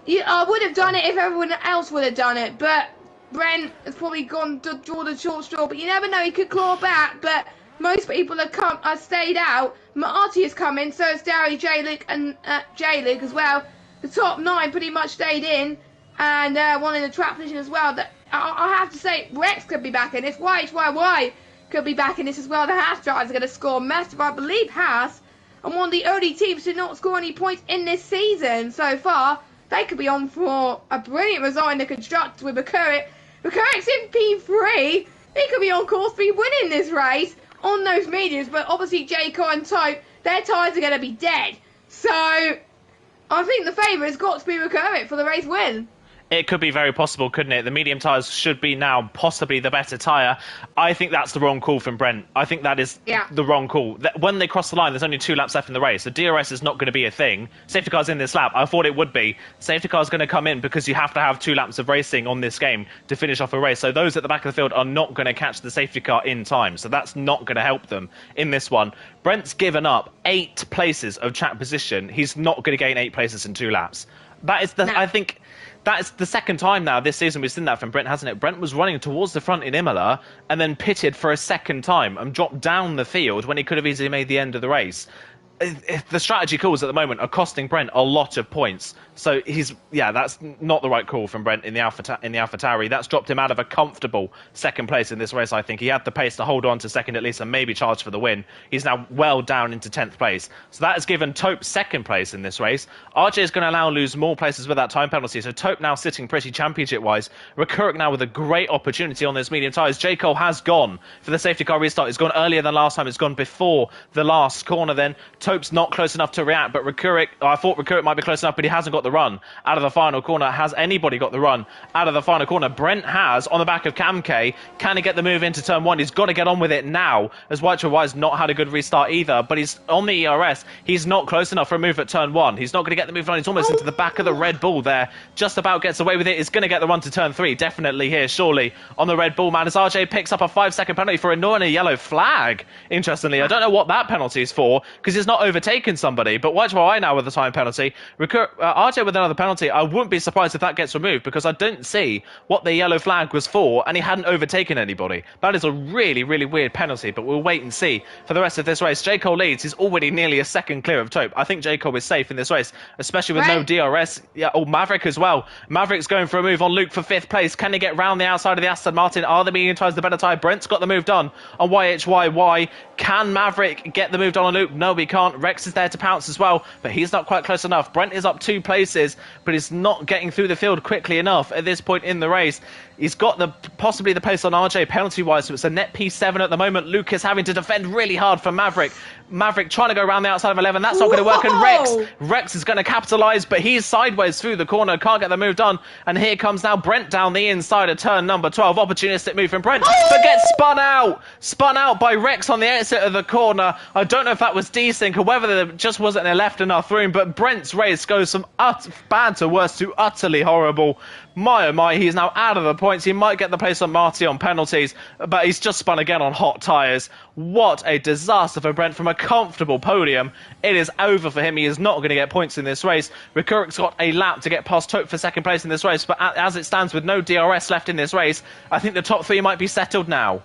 I would have done it if everyone else would have done it. But Brent has probably gone to draw the short straw, but you never know, he could claw back. But most people have stayed out. Marty has come in, so has Darry, J. Luke, and J. Luke as well. The top 9 pretty much stayed in, and one in the trap position as well. That I have to say, Rex could be back in this. YHYY could be back in this as well. The Haas drivers are going to score massive. I believe Haas are one of the only teams to not score any points in this season so far. They could be on for a brilliant result in the constructors with Recurric. Recurric's in P3. He could be on course to be winning this race on those mediums, but obviously J. Cole and Taupe, their tyres are going to be dead. So I think the favourite has got to be Recurric for the race win. It could be very possible, couldn't it? The medium tyres should be now possibly the better tyre. I think that's the wrong call from Brent. I think that is the wrong call. When they cross the line, there's only 2 laps left in the race. So DRS is not going to be a thing. Safety car's in this lap. I thought it would be. Safety car's going to come in because you have to have 2 laps of racing on this game to finish off a race. So those at the back of the field are not going to catch the safety car in time. So that's not going to help them in this one. Brent's given up 8 places of track position. He's not going to gain 8 places in 2 laps. That is I think that's the second time now this season we've seen that from Brent, hasn't it? Brent was running towards the front in Imola and then pitted for a second time and dropped down the field when he could have easily made the end of the race. The strategy calls at the moment are costing Brent a lot of points. So that's not the right call from Brent in the AlphaTauri. That's dropped him out of a comfortable second place in this race, I think. He had the pace to hold on to second at least and maybe charge for the win. He's now well down into 10th place. So that has given Taupe second place in this race. RJ is going to allow lose more places with that time penalty. So Taupe now sitting pretty championship-wise. Recurric now with a great opportunity on those medium tyres. J. Cole has gone for the safety car restart. It's gone earlier than last time. It's gone before the last corner then. Taupe's not close enough to react, but I thought Recurric might be close enough, but he hasn't got the run out of the final corner. Has anybody got the run out of the final corner? Brent has on the back of Cam K. Can he get the move into turn 1? He's got to get on with it now, as White's not had a good restart either, but he's on the ERS. He's not close enough for a move at turn 1. He's not going to get the move on. He's almost into the back of the Red Bull there. Just about gets away with it. He's going to get the run to turn 3. Definitely here, surely, on the Red Bull, man, as RJ picks up a 5-second penalty for ignoring a yellow flag. Interestingly, I don't know what that penalty is for, because he's not not overtaken somebody, but watch while I now with the time penalty. RJ with another penalty. I wouldn't be surprised if that gets removed because I didn't see what the yellow flag was for, and he hadn't overtaken anybody. That is a really, really weird penalty, but we'll wait and see for the rest of this race. J. Cole leads. He's already nearly a second clear of Taupe. I think J. Cole is safe in this race, especially with no DRS. Yeah, Maverick as well. Maverick's going for a move on Luke for 5th place. Can he get round the outside of the Aston Martin? Are the medium tyres the better tyre? Brent's got the move done on YHYY. Can Maverick get the move done on Luke? No, he can't. Rex is there to pounce as well, but he's not quite close enough. Brent is up 2 places, but he's not getting through the field quickly enough at this point in the race. He's got possibly the place on RJ penalty-wise, so it's a net P7 at the moment. Luke is having to defend really hard for Maverick. Maverick trying to go around the outside of 11. That's not going to work. And Rex is going to capitalise, but he's sideways through the corner. Can't get the move done. And here comes now Brent down the inside of turn number 12. Opportunistic move from Brent, but gets spun out. Spun out by Rex on the exit of the corner. I don't know if that was desync or whether there just wasn't a left enough room, but Brent's race goes from bad to worse to utterly horrible. My oh my, he's now out of the points. He might get the place on Marty on penalties, but he's just spun again on hot tyres. What a disaster for Brent from a comfortable podium. It is over for him. He is not going to get points in this race. Rikurik's got a lap to get past Taupe for 2nd place in this race, but as it stands with no DRS left in this race, I think the top 3 might be settled now.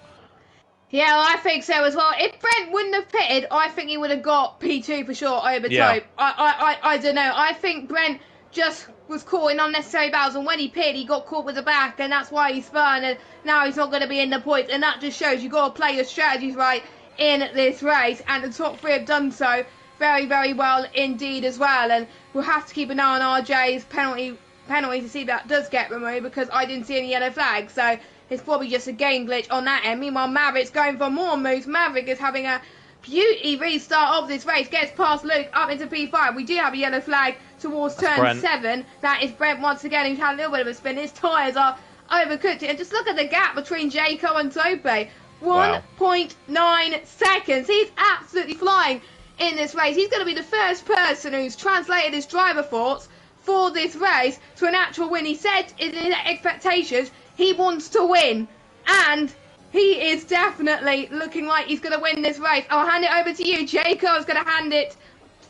Yeah, I think so as well. If Brent wouldn't have pitted, I think he would have got P2 for sure over Taupe. I don't know. I think Brent just was caught in unnecessary battles, and when he pitted, he got caught with the back, and that's why he spun, and now he's not going to be in the points, and that just shows you've got to play your strategies right in this race, and the top 3 have done so very, very well indeed as well, and we'll have to keep an eye on RJ's penalty to see if that does get removed, because I didn't see any yellow flags, so it's probably just a game glitch on that end. Meanwhile, Maverick's going for more moves. Maverick is having a beauty restart of this race, gets past Luke up into P5. We do have a yellow flag towards turn 7. That is Brent once again, who's had a little bit of a spin. His tyres are overcooked, and just look at the gap between Jayco and Taupe. 1.9 seconds. He's absolutely flying in this race. He's going to be the first person who's translated his driver thoughts for this race to an actual win. He said in his expectations he wants to win, and he is definitely looking like he's going to win this race. I'll hand it over to you. Jayco is going to hand it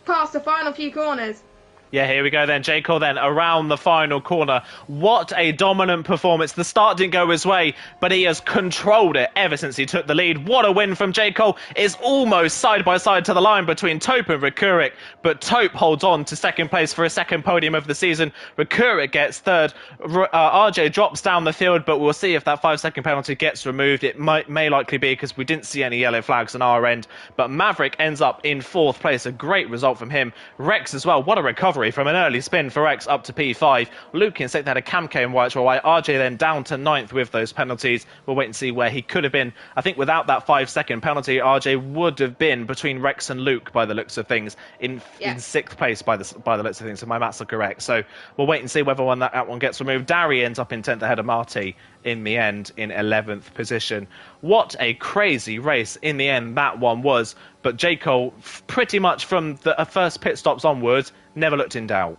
past the final few corners. Yeah, here we go then. J. Cole then around the final corner. What a dominant performance. The start didn't go his way, but he has controlled it ever since he took the lead. What a win from J. Cole. It's almost side by side to the line between Taupe and Rikurik, but Taupe holds on to 2nd place for a 2nd podium of the season. Rikurik gets 3rd. RJ drops down the field, but we'll see if that 5-second penalty gets removed. It may likely be, because we didn't see any yellow flags on our end. But Maverick ends up in 4th place. A great result from him. Rex as well. What a recovery from an early spin for Rex up to P5. Luke in 6th had a Camco and YHY. RJ then down to 9th with those penalties. We'll wait and see where he could have been. I think without that 5-second penalty, RJ would have been between Rex and Luke by the looks of things in 6th place by the looks of things. So my maths are correct. So we'll wait and see whether that one gets removed. Darry ends up in 10th ahead of Marty in the end in 11th position. What a crazy race in the end that one was. But J. Cole, pretty much from the first pit stops onwards, never looked in doubt.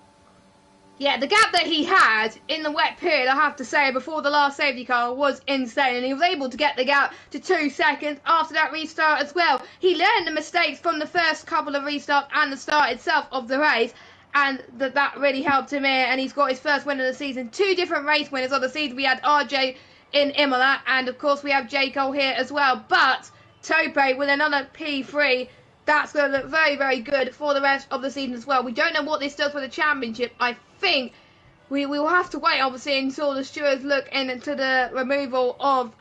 Yeah, the gap that he had in the wet period, I have to say, before the last safety car was insane. And he was able to get the gap to 2 seconds after that restart as well. He learned the mistakes from the first couple of restarts and the start itself of the race. And that really helped him here. And he's got his first win of the season. 2 different race winners of the season. We had RJ in Imola. And, of course, we have J. Cole here as well. But Taupe with another P3. That's going to look very, very good for the rest of the season as well. We don't know what this does for the championship. I think we will have to wait, obviously, until the stewards look into the removal of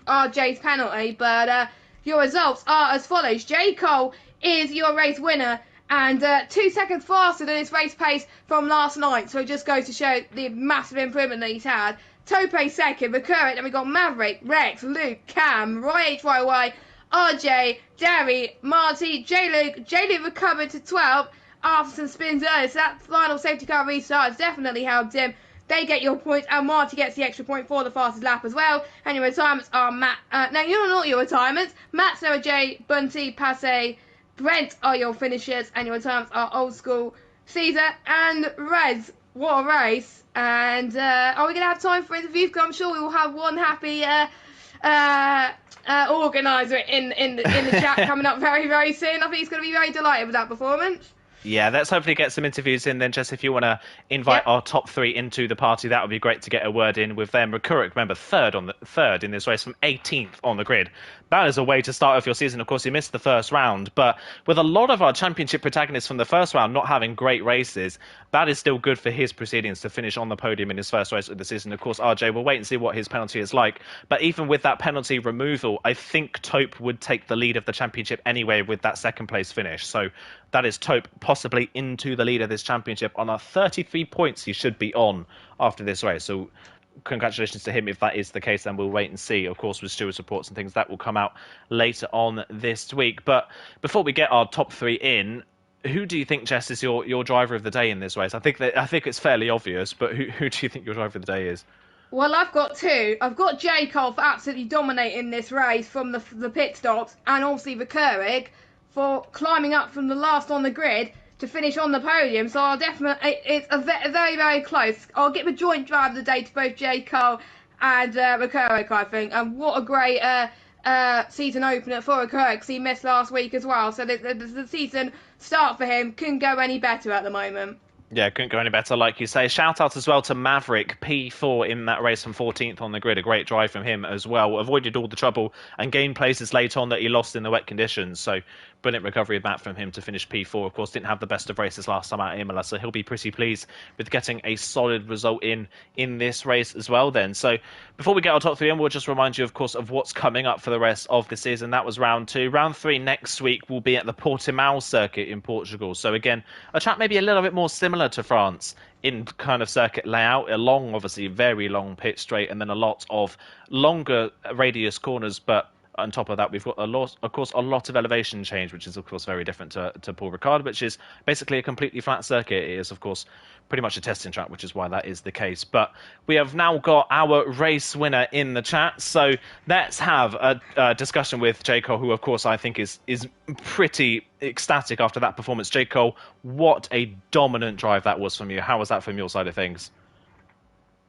RJ's penalty. But your results are as follows. J. Cole is your race winner, and 2 seconds faster than his race pace from last night. So it just goes to show the massive improvement that he's had. Taupe 2nd, Rikurik, then we got Maverick, Rex, Luke, Cam, Roy HYY, RJ, Darry, Marty, J-Luke recovered to 12 after some spins earlier, so that final safety car restart has definitely helped him. They get your points, and Marty gets the extra point for the fastest lap as well. And your retirements are Matt. No, you're not your retirements. Matt, Sarah J, Bunty, Passe, Brent are your finishers, and your retirements are Old School, Caesar, and Rez. What a race. And are we going to have time for interviews? Because I'm sure we will have one happy organizer in the chat coming up very, very soon. I think he's going to be very delighted with that performance. Yeah, let's hopefully get some interviews in then, Jess. If you want to invite Yep. our top three into the party, that would be great to get a word in with them. Rukuruk, remember, third in this race from 18th on the grid. That is a way to start off your season. Of course, he missed the first round, but with a lot of our championship protagonists from the first round not having great races, that is still good for his proceedings to finish on the podium in his first race of the season. Of course, RJ, we'll wait and see what his penalty is like. But even with that penalty removal, I think Taupe would take the lead of the championship anyway with that second place finish. So that is Taupe possibly into the lead of this championship on our 33 points he should be on after this race. So congratulations to him if that is the case, and we'll wait and see. Of course, with steward reports and things that will come out later on this week. But before we get our top three in, who do you think, Jess, is your driver of the day in this race? I think it's fairly obvious, but who do you think your driver of the day is? Well, I've got two. I've got J. Cole for absolutely dominating this race from the pit stops, and obviously Recurrig for climbing up from the last on the grid to finish on the podium. So I'll definitely, it's very, very close. I'll give a joint drive of the day to both J. Cole and Recurrig, I think. And what a great season opener for Recurrig, because he missed last week as well. So the season start for him couldn't go any better at the moment. Yeah, couldn't go any better, like you say. Shout out as well to Maverick, P4 in that race from 14th on the grid. A great drive from him as well. Avoided all the trouble and gained places late on that he lost in the wet conditions. So brilliant recovery of that from him to finish P4. Of course, didn't have the best of races last time at Imola, so he'll be pretty pleased with getting a solid result in this race as well then. So before we get our top three in, we'll just remind you, of course, of what's coming up for the rest of the season. That was round two. Round three next week will be at the Portimao circuit in Portugal. So again, a track maybe a little bit more similar to France in kind of circuit layout, a long, obviously very long pit straight, and then a lot of longer radius corners, but on top of that, we've got a lot of elevation change, which is of course very different to Paul Ricard, which is basically a completely flat circuit. It is of course pretty much a testing track, which is why that is the case. But we have now got our race winner in the chat, so let's have a discussion with J. Cole, who of course I think is pretty ecstatic after that performance. J. Cole, what a dominant drive that was from you. How was that from your side of things?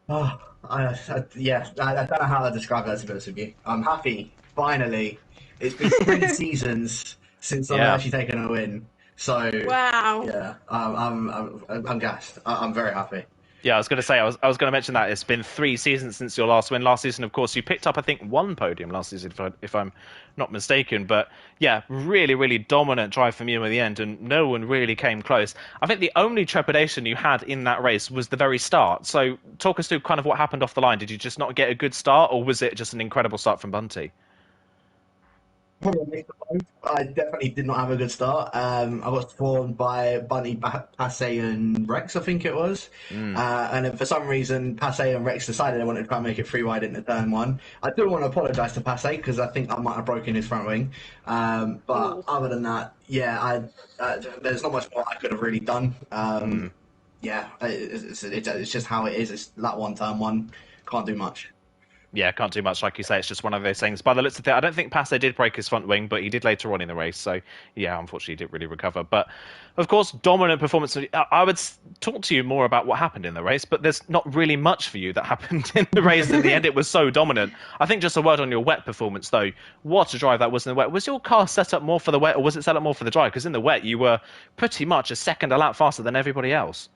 Oh, I don't know how to describe that, to be honest with you. I'm happy. Finally, it's been 3 seasons since I've actually taken a win. So wow, yeah, I'm gassed. I'm very happy. Yeah, I was going to say, I was going to mention that it's been 3 seasons since your last win. Last season, of course, you picked up, I think, 1 podium last season, if I'm not mistaken. But yeah, really, really dominant drive from you in the end, and no one really came close. I think the only trepidation you had in that race was the very start. So talk us through kind of what happened off the line. Did you just not get a good start, or was it just an incredible start from Bunty? Probably a mix of both. I definitely did not have a good start. I got swarmed by Bunny, Passe, and Rex, I think it was. And then for some reason, Passe and Rex decided they wanted to try and make it free wide into turn 1. I do want to apologise to Passe because I think I might have broken his front wing. But other than that, yeah, there's not much more I could have really done. Yeah, it's just how it is. It's lap 1, turn 1. Can't do much. Yeah, can't do much. Like you say, it's just one of those things. By the looks of it, I don't think Passe did break his front wing, but he did later on in the race. So, yeah, unfortunately, he didn't really recover. But, of course, dominant performance. I would talk to you more about what happened in the race, but there's not really much for you that happened in the race. At the end, it was so dominant. I think just a word on your wet performance, though. What a drive that was in the wet. Was your car set up more for the wet, or was it set up more for the dry? Because in the wet, you were pretty much a second a lap faster than everybody else.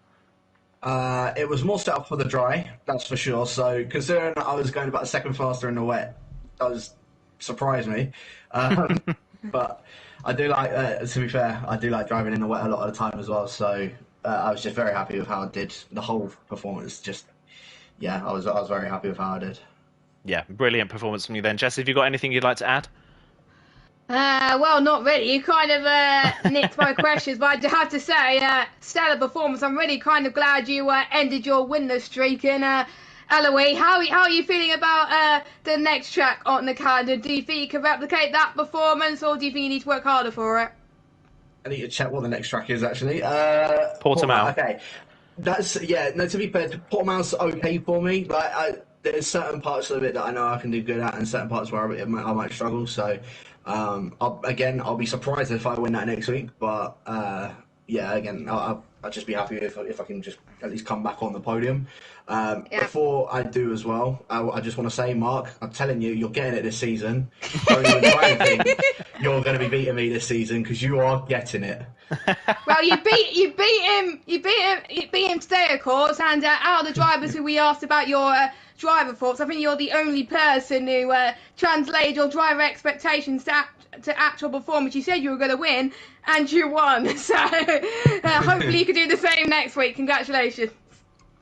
It was more set up for the dry, that's for sure. So considering I was going about a second faster in the wet, that was surprised me. But I do like, to be fair, I do like driving in the wet a lot of the time as well. So I was just very happy with how I did the whole performance. Just yeah, I was very happy with how I did. Yeah, brilliant performance from you then, Jess. Have you got anything you'd like to add? Well, not really. You kind of nicked my questions, but I have to say, stellar performance. I'm really kind of glad you ended your winless streak. And Eloise, how are you feeling about the next track on the calendar? Do you think you can replicate that performance, or do you think you need to work harder for it? I need to check what the next track is actually. Portimao. Okay, that's No, to be fair, Portimao's okay for me. Like there's certain parts of it that I know I can do good at, and certain parts where I might struggle. So. I'll be surprised if I win that next week, but yeah, again, I I'd just be happy if I can just at least come back on the podium. Before I do as well, I just want to say, Mark, I'm telling you, you're getting it this season. Don't even try and think you're going to be beating me this season, because you are getting it. Well, you beat him today, of course, and out of the drivers who we asked about your driver thoughts, I think you're the only person who translated your driver expectations to actual performance. You said you were going to win, and you won. So hopefully you can do the same next week. Congratulations.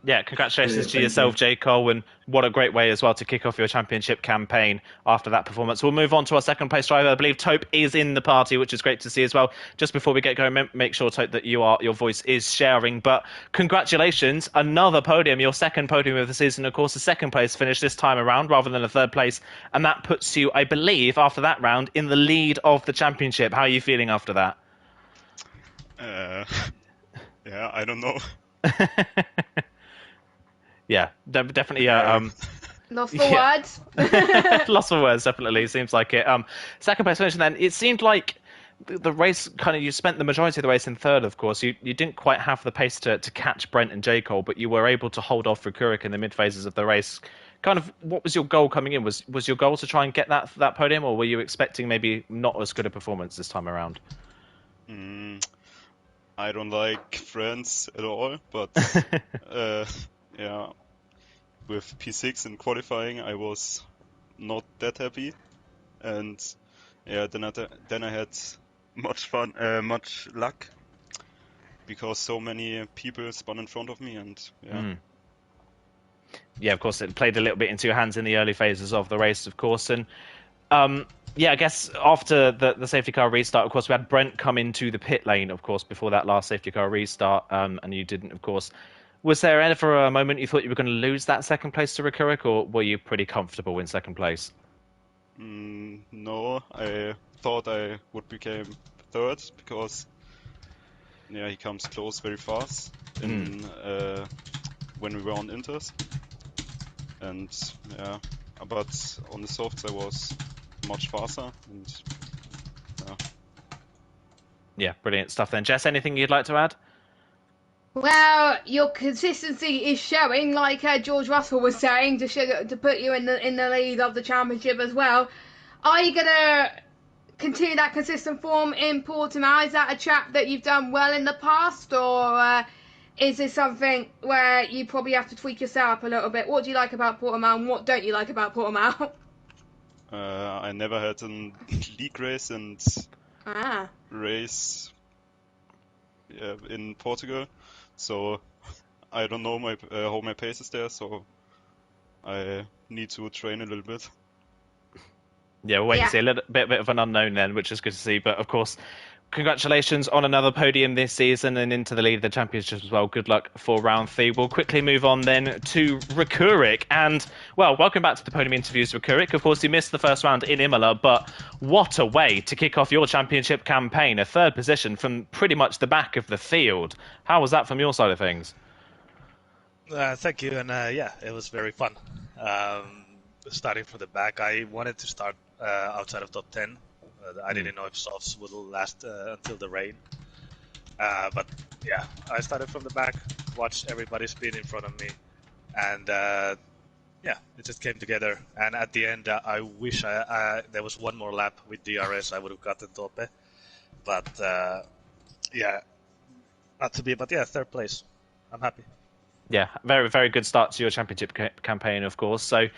Yeah, congratulations to yourself, J. Cole, and what a great way as well to kick off your championship campaign after that performance. We'll move on to our second place driver. I believe Taupe is in the party, which is great to see as well. Just before we get going, make sure, Taupe, that your voice is sharing. But congratulations, another podium, your second podium of the season. Of course, a second place finish this time around rather than a third place. And that puts you, I believe, after that round, in the lead of the championship. How are you feeling after that? Yeah, I don't know. Yeah, definitely. Lost for words. Lost for words, definitely. Seems like it. Second place finish, then. It seemed like the race, kind of, you spent the majority of the race in third, of course. You didn't quite have the pace to catch Brent and J. Cole, but you were able to hold off Rukurik in the mid phases of the race. Kind of, what was your goal coming in? Was your goal to try and get that podium, or were you expecting maybe not as good a performance this time around? I don't like friends at all, but yeah, with P6 in qualifying, I was not that happy, and yeah, then I had much fun, much luck, because so many people spun in front of me, and yeah. Yeah, of course, it played a little bit into your hands in the early phases of the race, of course, and yeah, I guess after the safety car restart, of course, we had Brent come into the pit lane, of course, before that last safety car restart, and you didn't, of course. Was there ever a moment you thought you were going to lose that second place to Rukurik, or were you pretty comfortable in second place? No, I thought I would become third, because yeah, he comes close very fast when we were on Inters. And yeah, but on the softs I was much faster, and yeah, brilliant stuff then. Jess, anything you'd like to add? Well, your consistency is showing, like George Russell was saying, to put you in the lead of the championship as well. Are you gonna continue that consistent form in Portimao? Is that a track that you've done well in the past, or is this something where you probably have to tweak yourself a little bit? What do you like about Portimao, and what don't you like about Portimao? I never had a league race and race in Portugal, so I don't know how my pace is there, so I need to train a little bit. Yeah, we'll wait and see. A little bit of an unknown then, which is good to see. But of course, congratulations on another podium this season and into the lead of the championship as well. Good luck for round 3. We'll quickly move on then to Rukurik. And, well, welcome back to the podium interviews, Rukurik. Of course, you missed the first round in Imola, but what a way to kick off your championship campaign. A third position from pretty much the back of the field. How was that from your side of things? Thank you. And yeah, it was very fun. Starting from the back, I wanted to start outside of top 10. I didn't know if softs would last until the rain. But yeah, I started from the back, watched everybody spin in front of me, and yeah, it just came together. And at the end, I wish there was one more lap with DRS, I would have gotten Tope. But yeah, not to be, but yeah, third place. I'm happy. Yeah, very, very good start to your championship campaign, of course. So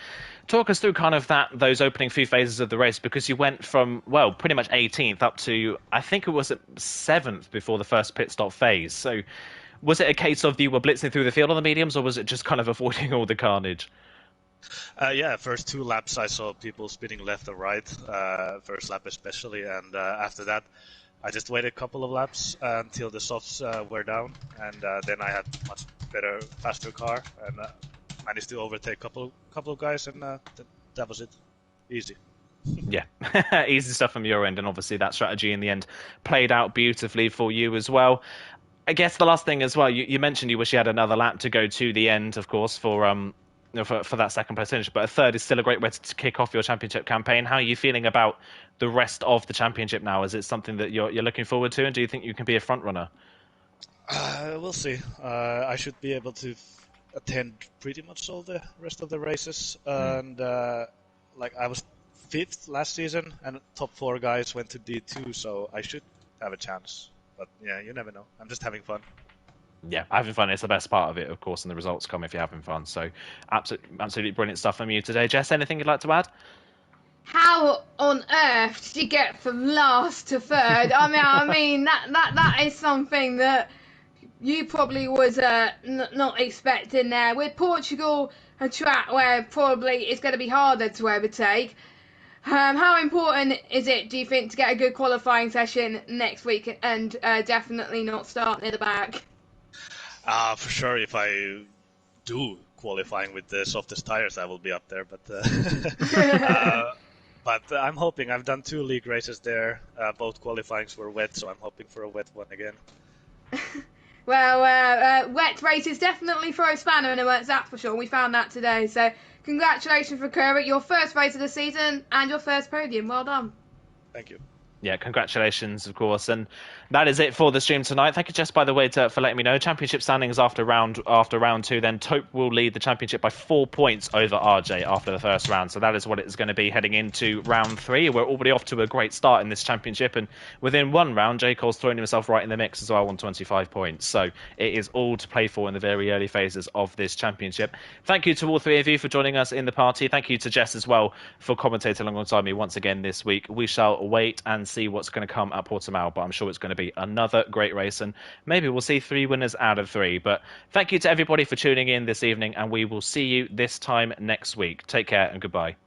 talk us through kind of those opening few phases of the race, because you went from, well, pretty much 18th up to, I think it was 7th before the first pit stop phase. So was it a case of you were blitzing through the field on the mediums, or was it just kind of avoiding all the carnage? Yeah, first 2 laps I saw people spinning left and right, first lap especially, and after that I just waited a couple of laps until the softs were down, and then I had much better, faster car, and managed to overtake a couple of guys, and that was it. Easy. Yeah, easy stuff from your end, and obviously that strategy in the end played out beautifully for you as well. I guess the last thing as well, you mentioned you wish you had another lap to go to the end, of course, for that second place finish, but a third is still a great way to kick off your championship campaign. How are you feeling about the rest of the championship now? Is it something that you're looking forward to, and do you think you can be a front runner? We'll see. I should be able to attend pretty much all the rest of the races, and like I was 5th last season, and top 4 guys went to D2, so I should have a chance. But yeah, you never know. I'm just having fun. Yeah, having fun is the best part of it, of course, and the results come if you're having fun. So, absolutely brilliant stuff from you today. Jess, anything you'd like to add? How on earth did you get from last to third? I mean that is something that you probably was not expecting there. With Portugal, a track where probably it's going to be harder to overtake. How important is it, do you think, to get a good qualifying session next week and definitely not start near the back? For sure, if I do qualifying with the softest tires, I will be up there. But I'm hoping. I've done 2 league races there. Both qualifyings were wet, so I'm hoping for a wet one again. Well, wet races definitely throw a spanner in the works, that's for sure. We found that today. So congratulations for Kurt, your first race of the season and your first podium. Well done. Thank you. Yeah, congratulations, of course. And that is it for the stream tonight. Thank you, Jess, by the way, for letting me know. Championship standings after round 2. Then Taupe will lead the championship by 4 points over RJ after the first round. So that is what it is going to be heading into round 3. We're already off to a great start in this championship. And within one round, J. Cole's thrown himself right in the mix as well on 25 points. So it is all to play for in the very early phases of this championship. Thank you to all 3 of you for joining us in the party. Thank you to Jess as well for commentating alongside me once again this week. We shall wait and see what's going to come at Portimao, but I'm sure it's going to be another great race, and maybe we'll see 3 winners out of 3. But thank you to everybody for tuning in this evening, and we will see you this time next week. Take care and goodbye.